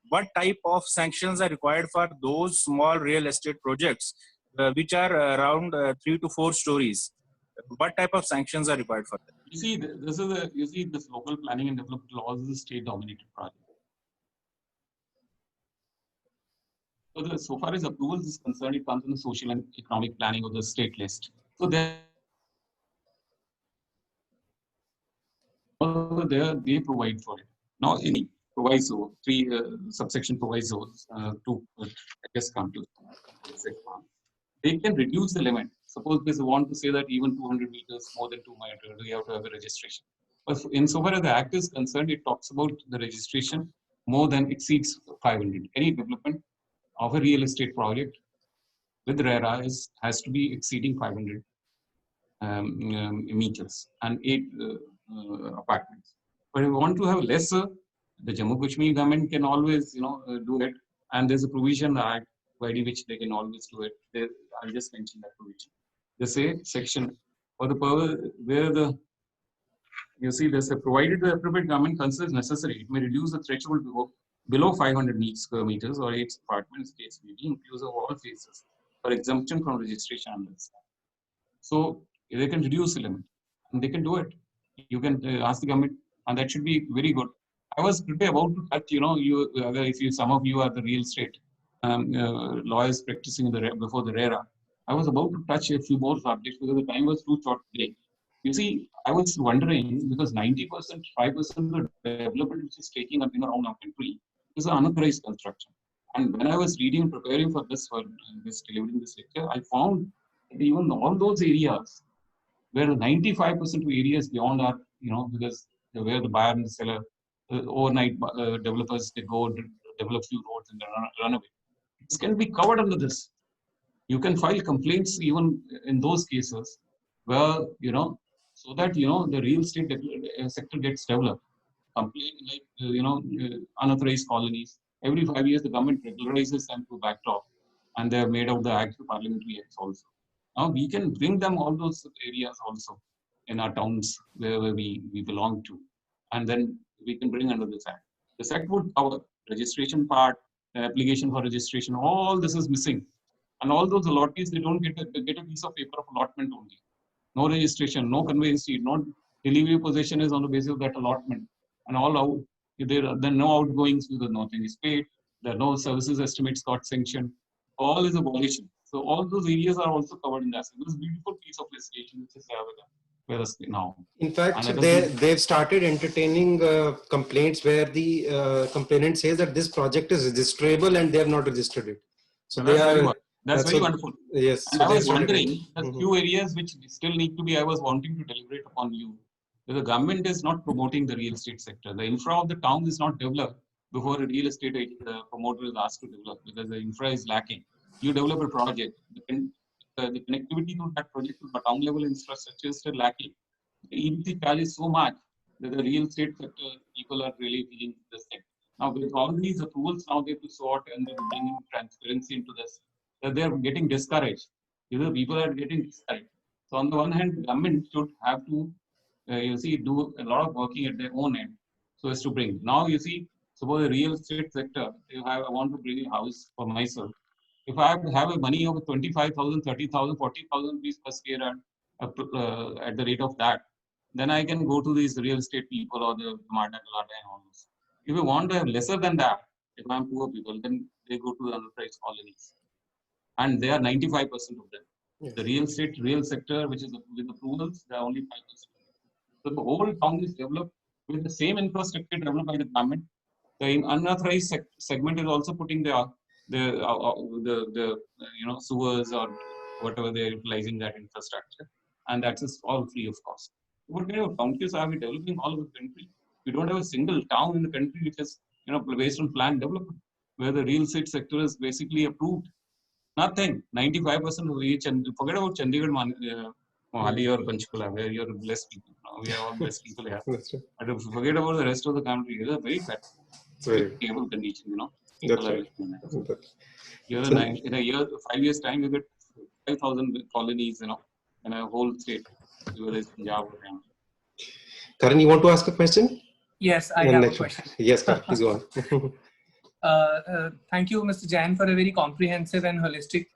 what type of sanctions are required for those small real estate projects which are around 3 to 4 stories. What type of sanctions are required for that? You see, this local planning and development laws is a state-dominated project. So far as approvals is concerned, it comes in the social and economic planning of the state list. So there they provide for it. Now, any proviso, 3 subsection provisos, to I guess come to they can reduce the limit. Suppose they want to say that even 200 meters, more than 2 meters, you have to have a registration. But insofar as the Act is concerned, it talks about the registration more than exceeds 500. Any development of a real estate project with RERA has to be exceeding 500 meters and 8 apartments. But if we want to have lesser, the Jammu Kashmir government can always, do it. And there's a provision in the Act by which they can always do it. I'll just mention that provision. They say section for the purpose where there's a provided the appropriate government considers necessary, it may reduce the threshold below 500 square meters or 8 apartments case may be inclusive of all phases for exemption from registration under this. So they can reduce the limit and they can do it. You can ask the government, and that should be very good. I was pretty about to touch, some of you are the real estate lawyers practicing before the RERA. I was about to touch a few more subjects because the time was too short today. You see, I was wondering because 90%, 5% of the development which is taking up around our country is an unauthorized construction. And when I was reading and preparing for delivering this lecture, I found that even all those areas where 95% of areas beyond are, because where the buyer and the seller, overnight developers, they go develop few roads and then run away. This can be covered under this. You can file complaints even in those cases where, so that, the real estate sector gets developed. Complaint like, unauthorized colonies. Every 5 years, the government regularizes them to backdrop. and they have made out the actual parliamentary acts also. Now we can bring them all those areas also in our towns where we belong to, and then we can bring under this act. This act would cover registration part, application for registration, all this is missing. And all those allottees, they don't get a piece of paper of allotment only. No registration, no conveyance deed, no delivery possession is on the basis of that allotment. And all out, there are no outgoings, so nothing is paid. There are no services estimates got sanctioned. All is abolition. So all those areas are also covered in that. So this beautiful piece of legislation which is with us now. In fact, they've started entertaining complaints where the complainant says that this project is registrable and they have not registered it. So that's very wonderful. Yes. So I was wondering, the few areas which still need to be, I was wanting to deliberate upon you. The government is not promoting the real estate sector. The infra of the town is not developed before a real estate promoter is asked to develop, because the infra is lacking. You develop a project, the connectivity to that project to the town level infrastructure is still lacking. The EPC charge is so much that the real estate sector people are really feeling this thing. Now with all these approvals, now they have to sort and they bring in transparency into this. That they are getting discouraged. People are getting discouraged. So on the one hand, the government should have to, do a lot of working at their own end, so as to bring. Now suppose the real estate sector, I want to bring a house for myself. If I have a money of 25,000, 30,000, 40,000 rupees per square yard at the rate of that, then I can go to these real estate people or the Marta and all this. If you want to have lesser than that, if I'm poor people, then they go to the unauthorized colonies. And they are 95% of them. Yes. The real sector, which is with approvals, they are only 5%. So the whole town is developed with the same infrastructure developed by the government. The unauthorized segment is also putting the sewers or whatever they are utilizing that infrastructure, and that is all free of cost. What kind of counties are we developing all over the country? We don't have a single town in the country which is based on planned development, where the real estate sector is basically approved. Nothing. 95% of each, and forget about Chandigarh, Mohali or Panchkula, where you're blessed people. We are all blessed people here. But forget about the rest of the country. It's a very bad, stable condition. That's right. In a year, 5 years time, you get 5,000 colonies. In a whole state. Karan, you want to ask a question? Yes, I have a question. Yes, Karan, please go on. Thank you, Mr. Jain, for a very comprehensive and holistic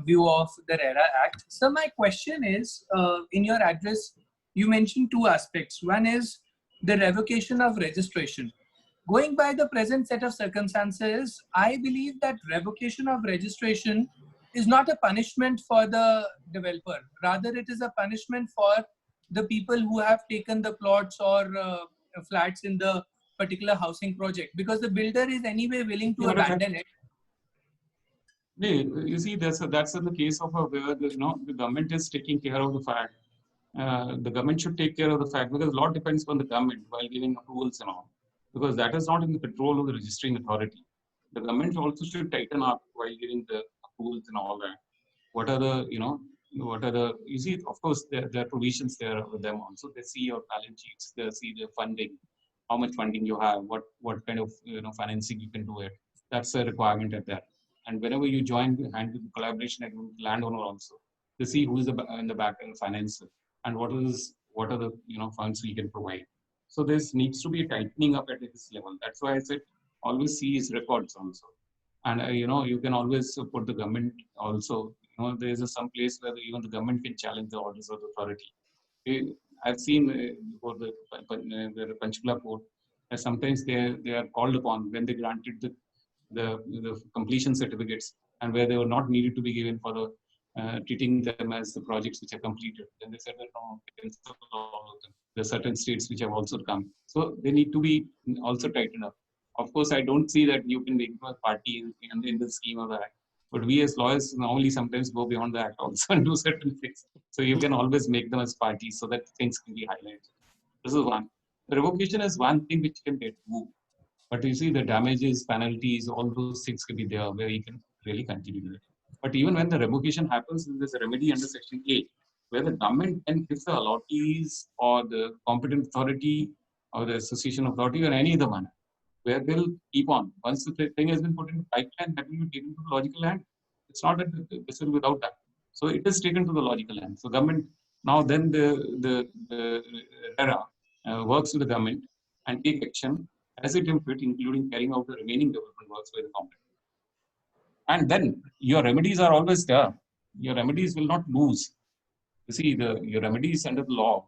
view of the RERA Act. So my question is, in your address, you mentioned two aspects. One is the revocation of registration. Going by the present set of circumstances, I believe that revocation of registration is not a punishment for the developer. Rather, it is a punishment for the people who have taken the plots or flats in the particular housing project, because the builder is anyway willing to abandon it. You see, that's the case of where the government is taking care of the fact. The government should take care of the fact, because a lot depends on the government while giving approvals and all, because that is not in the control of the registering authority. The government also should tighten up while giving the approvals and all that. What are the, you see, of course, there are provisions there with them also. They see your balance sheets, they see the funding, how much funding you have, what kind of financing you can do it. That's a requirement at that. And whenever you join the collaboration agreement with the landowner also, they see who is in the back end financer and what are the funds we can provide. So this needs to be a tightening up at this level. That's why I said always see his records also. And you can always put the government also. There is some place where even the government can challenge the orders of the authority. I've seen before the Panchkula court, sometimes they are called upon when they granted the completion certificates, and where they were not needed to be given for the treating them as the projects which are completed. Then they said that no, there are certain states which have also come. So they need to be also tightened up. Of course, I don't see that you can make a party in the scheme of the act. But we as lawyers normally sometimes go beyond the act also and do certain things. So you can always make them as parties so that things can be highlighted. This is one. The revocation is one thing which can get moved. But you see the damages, penalties, all those things can be there where you can really continue with it. But even when the revocation happens, there's a remedy under Section 8, where the government can fix the allottees or the competent authority or the association authority or any other manner, where they'll keep on. Once the thing has been put in the pipeline, that will be taken to the logical hand. It's not that this will be without that. So it is taken to the logical end. So government now then the RERA works with the government and take action as it deems fit, including carrying out the remaining development works by the company. And then your remedies are always there. Your remedies will not lose. You see, your remedies under the law,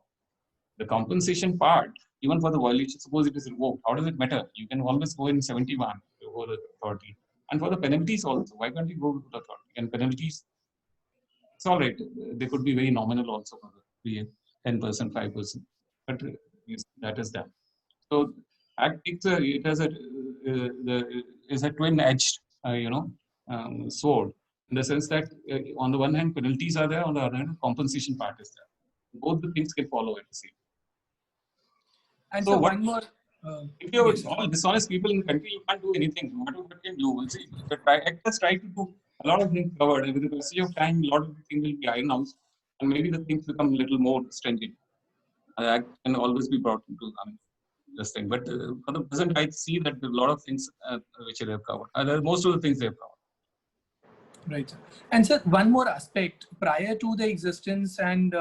the compensation part, even for the violation, suppose it is revoked, how does it matter? You can always go in 71 before the authority. And for the penalties also, why can't you go to the authority? And penalties, it's all right. They could be very nominal also for the 10%, 5%. But that is done. So Act takes it has is a twin-edged, sword, in the sense that on the one hand penalties are there, on the other hand compensation part is there. Both the things can follow at the same. And So one more. If you're Yes. all dishonest people in the country, you can't do anything. No matter what can you will see. The Act has tried to do a lot of things covered, and with the passage of time, a lot of things will be ironed out, and maybe the things become a little more stringent. Act can always be brought into this thing. But for the present, I see that there are a lot of things which they have covered. Most of the things they have covered. Right. And sir, one more aspect, prior to the existence and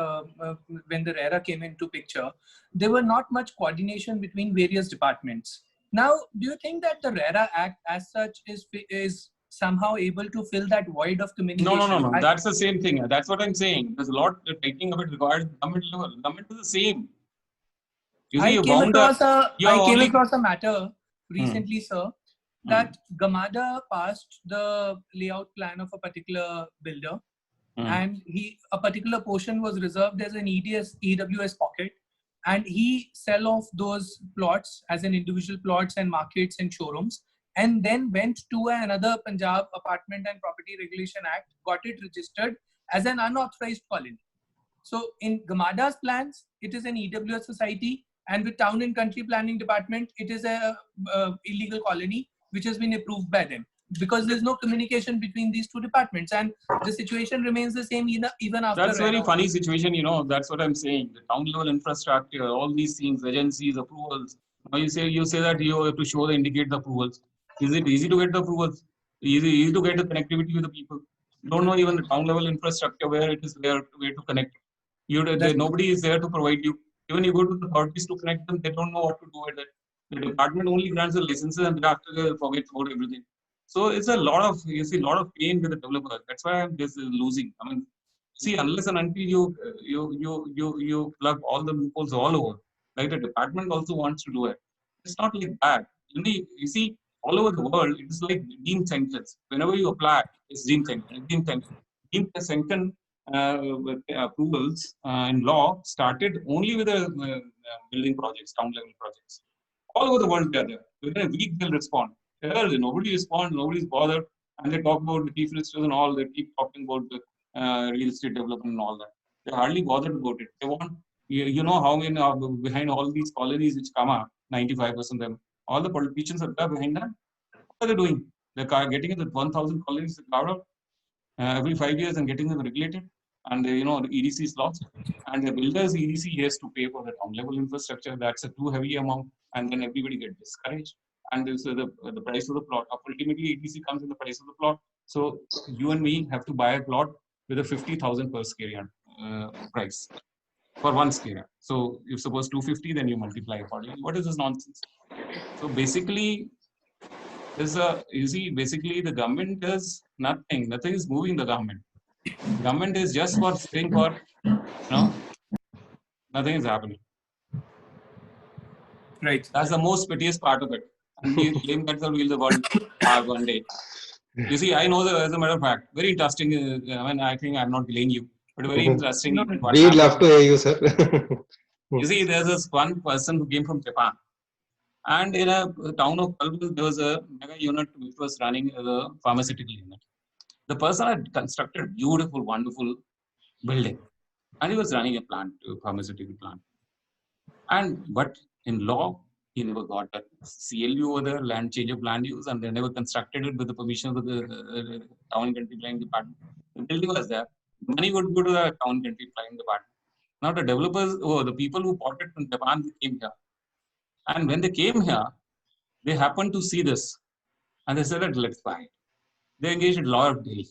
when the RERA came into picture, there were not much coordination between various departments. Now, do you think that the RERA Act as such is somehow able to fill that void of communication? No. That's the same thing. That's what I'm saying. There's a lot taking of it regarding government level. Government is the same. You see, I came across a matter recently, sir, that Gamada passed the layout plan of a particular builder, and a particular portion was reserved as an EWS pocket, and he sell off those plots as an individual plots and markets and showrooms, and then went to another Punjab Apartment and Property Regulation Act, got it registered as an unauthorized colony. So in Gamada's plans, it is an EWS society, and with Town and Country Planning Department, it is a illegal colony which has been approved by them, because there's no communication between these two departments, and the situation remains the same even after. That's a very funny situation, that's what I'm saying. The town level infrastructure, all these things, agencies, approvals. Now you say that you have to indicate the approvals. Is it easy to get the approvals? Easy to get the connectivity with the people? You don't know even the town level infrastructure where it is where to connect. Nobody is there to provide you. Even you go to the authorities to connect them, they don't know what to do with it. The department only grants the licenses, and after they forget about everything. So it's a lot of pain with the developer. That's why I'm just losing. I mean, see, unless and until you plug all the loopholes all over, like the department also wants to do it. It's not like that. You see, all over the world, it is like deemed sentence. Whenever you apply, it's deemed sentence. Deemed sentence with approvals in law started only with the building projects, town level projects. All over the world, they are there. Within a week, they'll respond. Here, nobody responds, nobody's bothered, and they talk about the chief ministers and all. They keep talking about the real estate development and all that. They're hardly bothered about it. They want, how many behind all these colonies which come up, 95% of them, all the politicians are there behind them. What are they doing? They're getting the 1,000 colonies carved out every 5 years and getting them regulated. And the EDC is lost. And the builders EDC has to pay for the town level infrastructure. That's a too heavy amount, and then everybody gets discouraged. And so the price of the plot, ultimately EDC comes in the price of the plot. So you and me have to buy a plot with a 50,000 per square yard price for 1 square yard. So if suppose 250, then you multiply accordingly. What is this nonsense? So basically, basically the government does nothing. Nothing is moving the government. The government is just for sitting for, nothing is happening. Right. That's the most piteous part of it. And we claim that we'll the world one day. You see, I know as a matter of fact, very interesting. I think I'm not delaying you, but very interesting. We'd love to hear you, sir. You see, there's this one person who came from Japan. And in a town of Kalbul, there was a mega unit which was running as a pharmaceutical unit. The person had constructed a beautiful, wonderful building. And he was running a pharmaceutical plant. But in law, he never got a CLU over there, land change of land use, and they never constructed it with the permission of the town and country planning department. The building was there. Money would go to the town and country planning department. Now the developers, the people who bought it from Japan, they came here. And when they came here, they happened to see this. And they said that let's buy it. They engaged a lawyer of Delhi.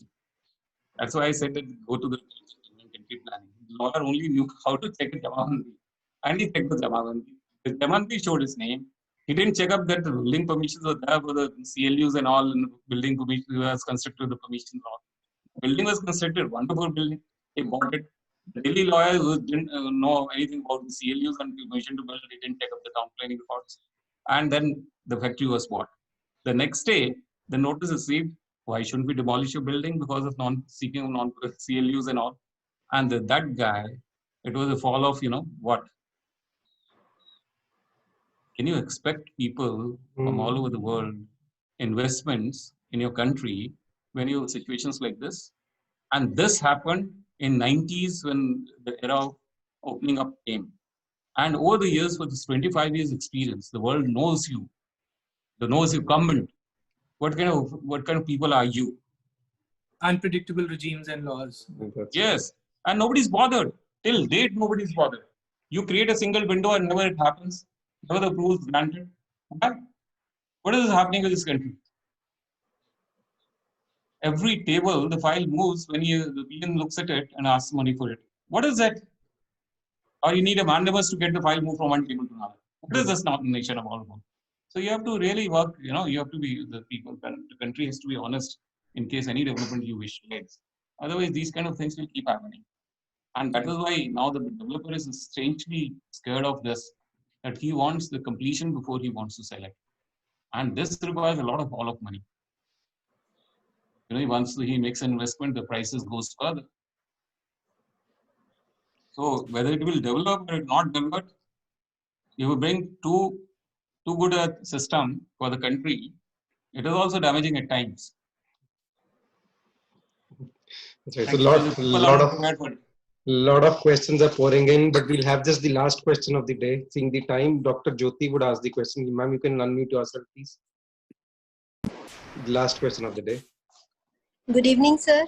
That's why I said that go to the country planning. The lawyer only knew how to check a Jamabandi. And he checked the Jamabandi. The Jamabandi showed his name. He didn't check up that the building permissions were there for the CLUs and all, and building permission was constructed with the permissions. The building was constructed, wonderful building. He bought it. The Delhi lawyer who didn't know anything about the CLUs and permission to build, he didn't check up the town planning reports. And then the factory was bought. The next day, the notice received, why shouldn't we demolish your building because of seeking of non-CLUs and all? And that guy, it was a fall of, what? Can you expect people from all over the world, investments in your country, when you have situations like this? And this happened in 90s when the era of opening up came. And over the years, with this 25 years experience, the world knows you. The knows you comment. What kind of people are you? Unpredictable regimes and laws. Yes. And nobody's bothered. Till date, nobody's bothered. You create a single window and never it happens. Never the approval is granted. Why? What is happening in this country? Every table, the file moves when the PM looks at it and asks money for it. What is that? Or you need a mandamus to get the file moved from one table to another. What is this nation about? So you have to really work, you have to be the people, the country has to be honest in case any development you wish to make. Otherwise, these kind of things will keep happening. And that is why now the developer is strangely scared of this, that he wants the completion before he wants to sell it. And this requires a lot of money. Once he makes an investment, the prices goes further. So whether it will develop or not develop, you will bring too good a system for the country. It is also damaging at times. That's right. So lot of questions are pouring in, but we'll have just the last question of the day. Seeing the time, Dr. Jyoti would ask the question. Ma'am, you can unmute yourself, please. The last question of the day. Good evening, sir.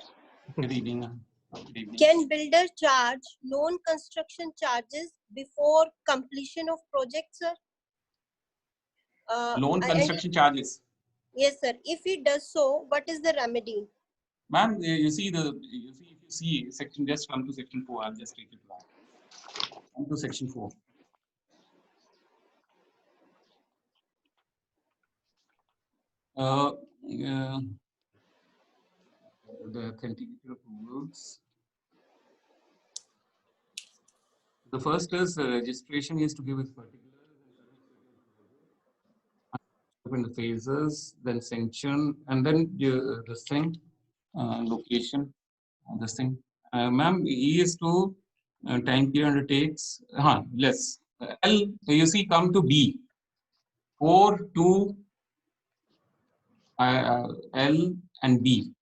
Good evening. Good evening. Can builder charge loan construction charges before completion of project, sir? Loan construction charges? Yes, sir. If he does so, what is the remedy? Ma'am, if you see section, just come to section 4. I'll just take it back. Come to section 4. The authenticator of rules. The first is registration is to give with particulars in the phases, then sanction, and then this thing, location, this thing. Ma'am, E is to time period undertakes, less. L, you see, come to B. 4 to L and B.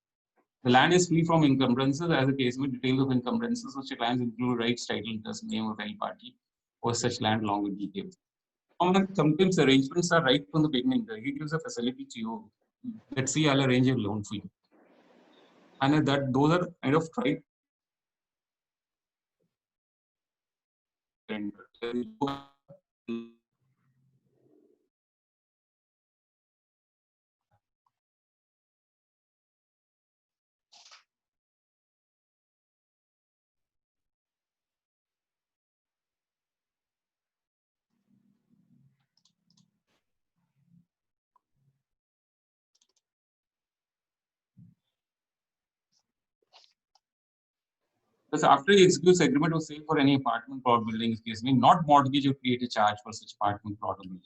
The land is free from encumbrances as a case with details of encumbrances such lands include rights, title, interest, name of any party or such land along with details. Sometimes arrangements are right from the beginning. He gives a facility to you. Let's see, I'll arrange a loan for you. And those are kind of tried. Because after he executes agreement of sale for any apartment plot building is case, not mortgage or create a charge for such apartment plot or building.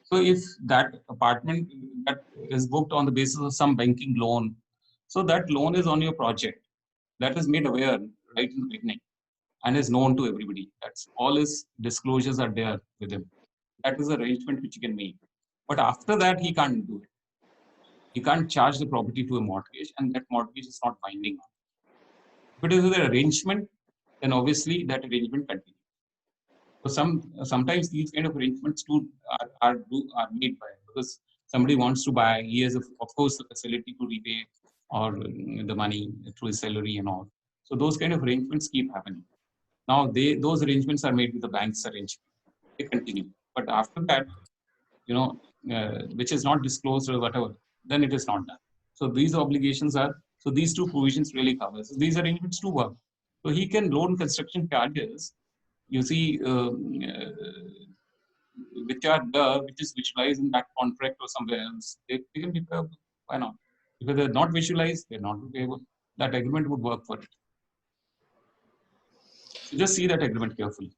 So if that apartment that is booked on the basis of some banking loan, so that loan is on your project. That is made aware right in the beginning and is known to everybody. That's all his disclosures are there with him. That is the arrangement which he can make. But after that, he can't do it. He can't charge the property to a mortgage, and that mortgage is not binding. If it is an arrangement, then obviously that arrangement continues. So sometimes these kind of arrangements too are made by, because somebody wants to buy, he has of course the facility to repay or the money through his salary and all. So those kind of arrangements keep happening. Now those arrangements are made with the bank's arrangement. They continue. But after that, which is not disclosed or whatever, then it is not done. So these obligations are So these two provisions really cover. So these arrangements do work. So he can loan construction charges, you see, which are there, which is visualized in that contract or somewhere else. They can be payable. Why not? Because they're not visualized, they're not payable. That agreement would work for it. So just see that agreement carefully.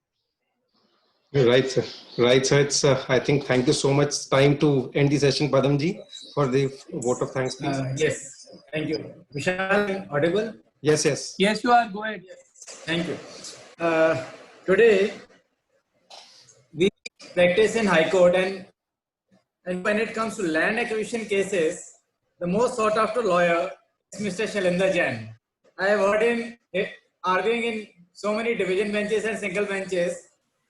Right, sir. Right, sir. It's, I think, thank you so much. Time to end the session, Padamji, for the vote of thanks, please. Yes, thank you. Vishal, audible? Yes, yes. Yes, you are. Go ahead. Thank you. Today, we practice in High Court, and when it comes to land acquisition cases, the most sought after lawyer is Mr. Shailendra Jain. I have heard him arguing in so many division benches and single benches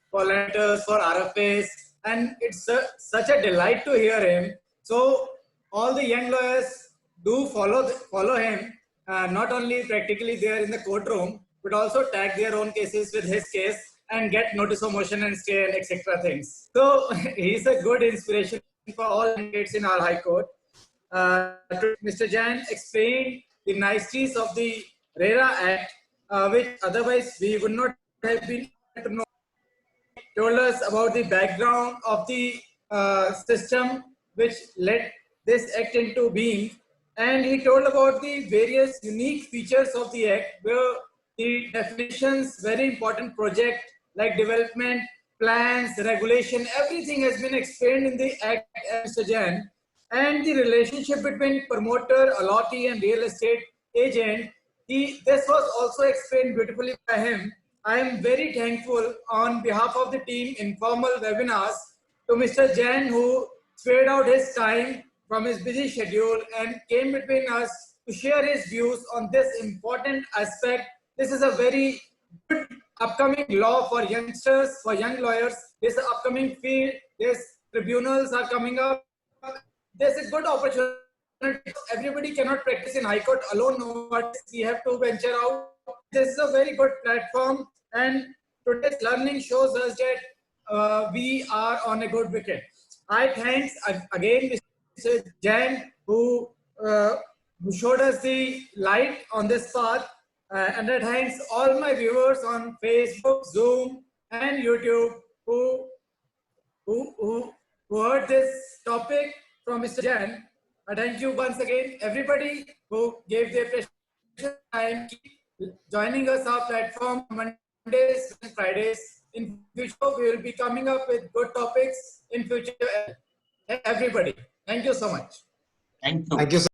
for letters, for RFAs, and it's such a delight to hear him. So all the young lawyers do follow him, not only practically there in the courtroom, but also tag their own cases with his case and get notice of motion and stay and etc. things. So he's a good inspiration for all candidates in our High Court. Mr. Jain explained the niceties of the RERA Act, which otherwise we would not have been able to know. Told us about the background of the system which led this act into being, and he told about the various unique features of the act, where the definitions, very important project like development, plans, regulation, everything has been explained in the act, Mr. Jain, and the relationship between promoter, allottee, and real estate agent. This was also explained beautifully by him. I am very thankful on behalf of the team informal webinars to Mr. Jain, who spared out his time from his busy schedule and came between us to share his views on this important aspect. This is a very good upcoming law for youngsters, for young lawyers. This is an upcoming field. There's tribunals are coming up. There's a good opportunity. Everybody cannot practice in High Court alone. We have to venture out. This is a very good platform, and today's learning shows us that we are on a good wicket. I thank again Mr. Jain, who showed us the light on this path, and I thanks all my viewers on Facebook, Zoom, and YouTube who heard this topic from Mr. Jain. I thank you once again, everybody who gave their precious time joining us our platform Mondays and Fridays. In future, we will be coming up with good topics in future. Everybody, thank you so much. Thank you. Thank you, sir.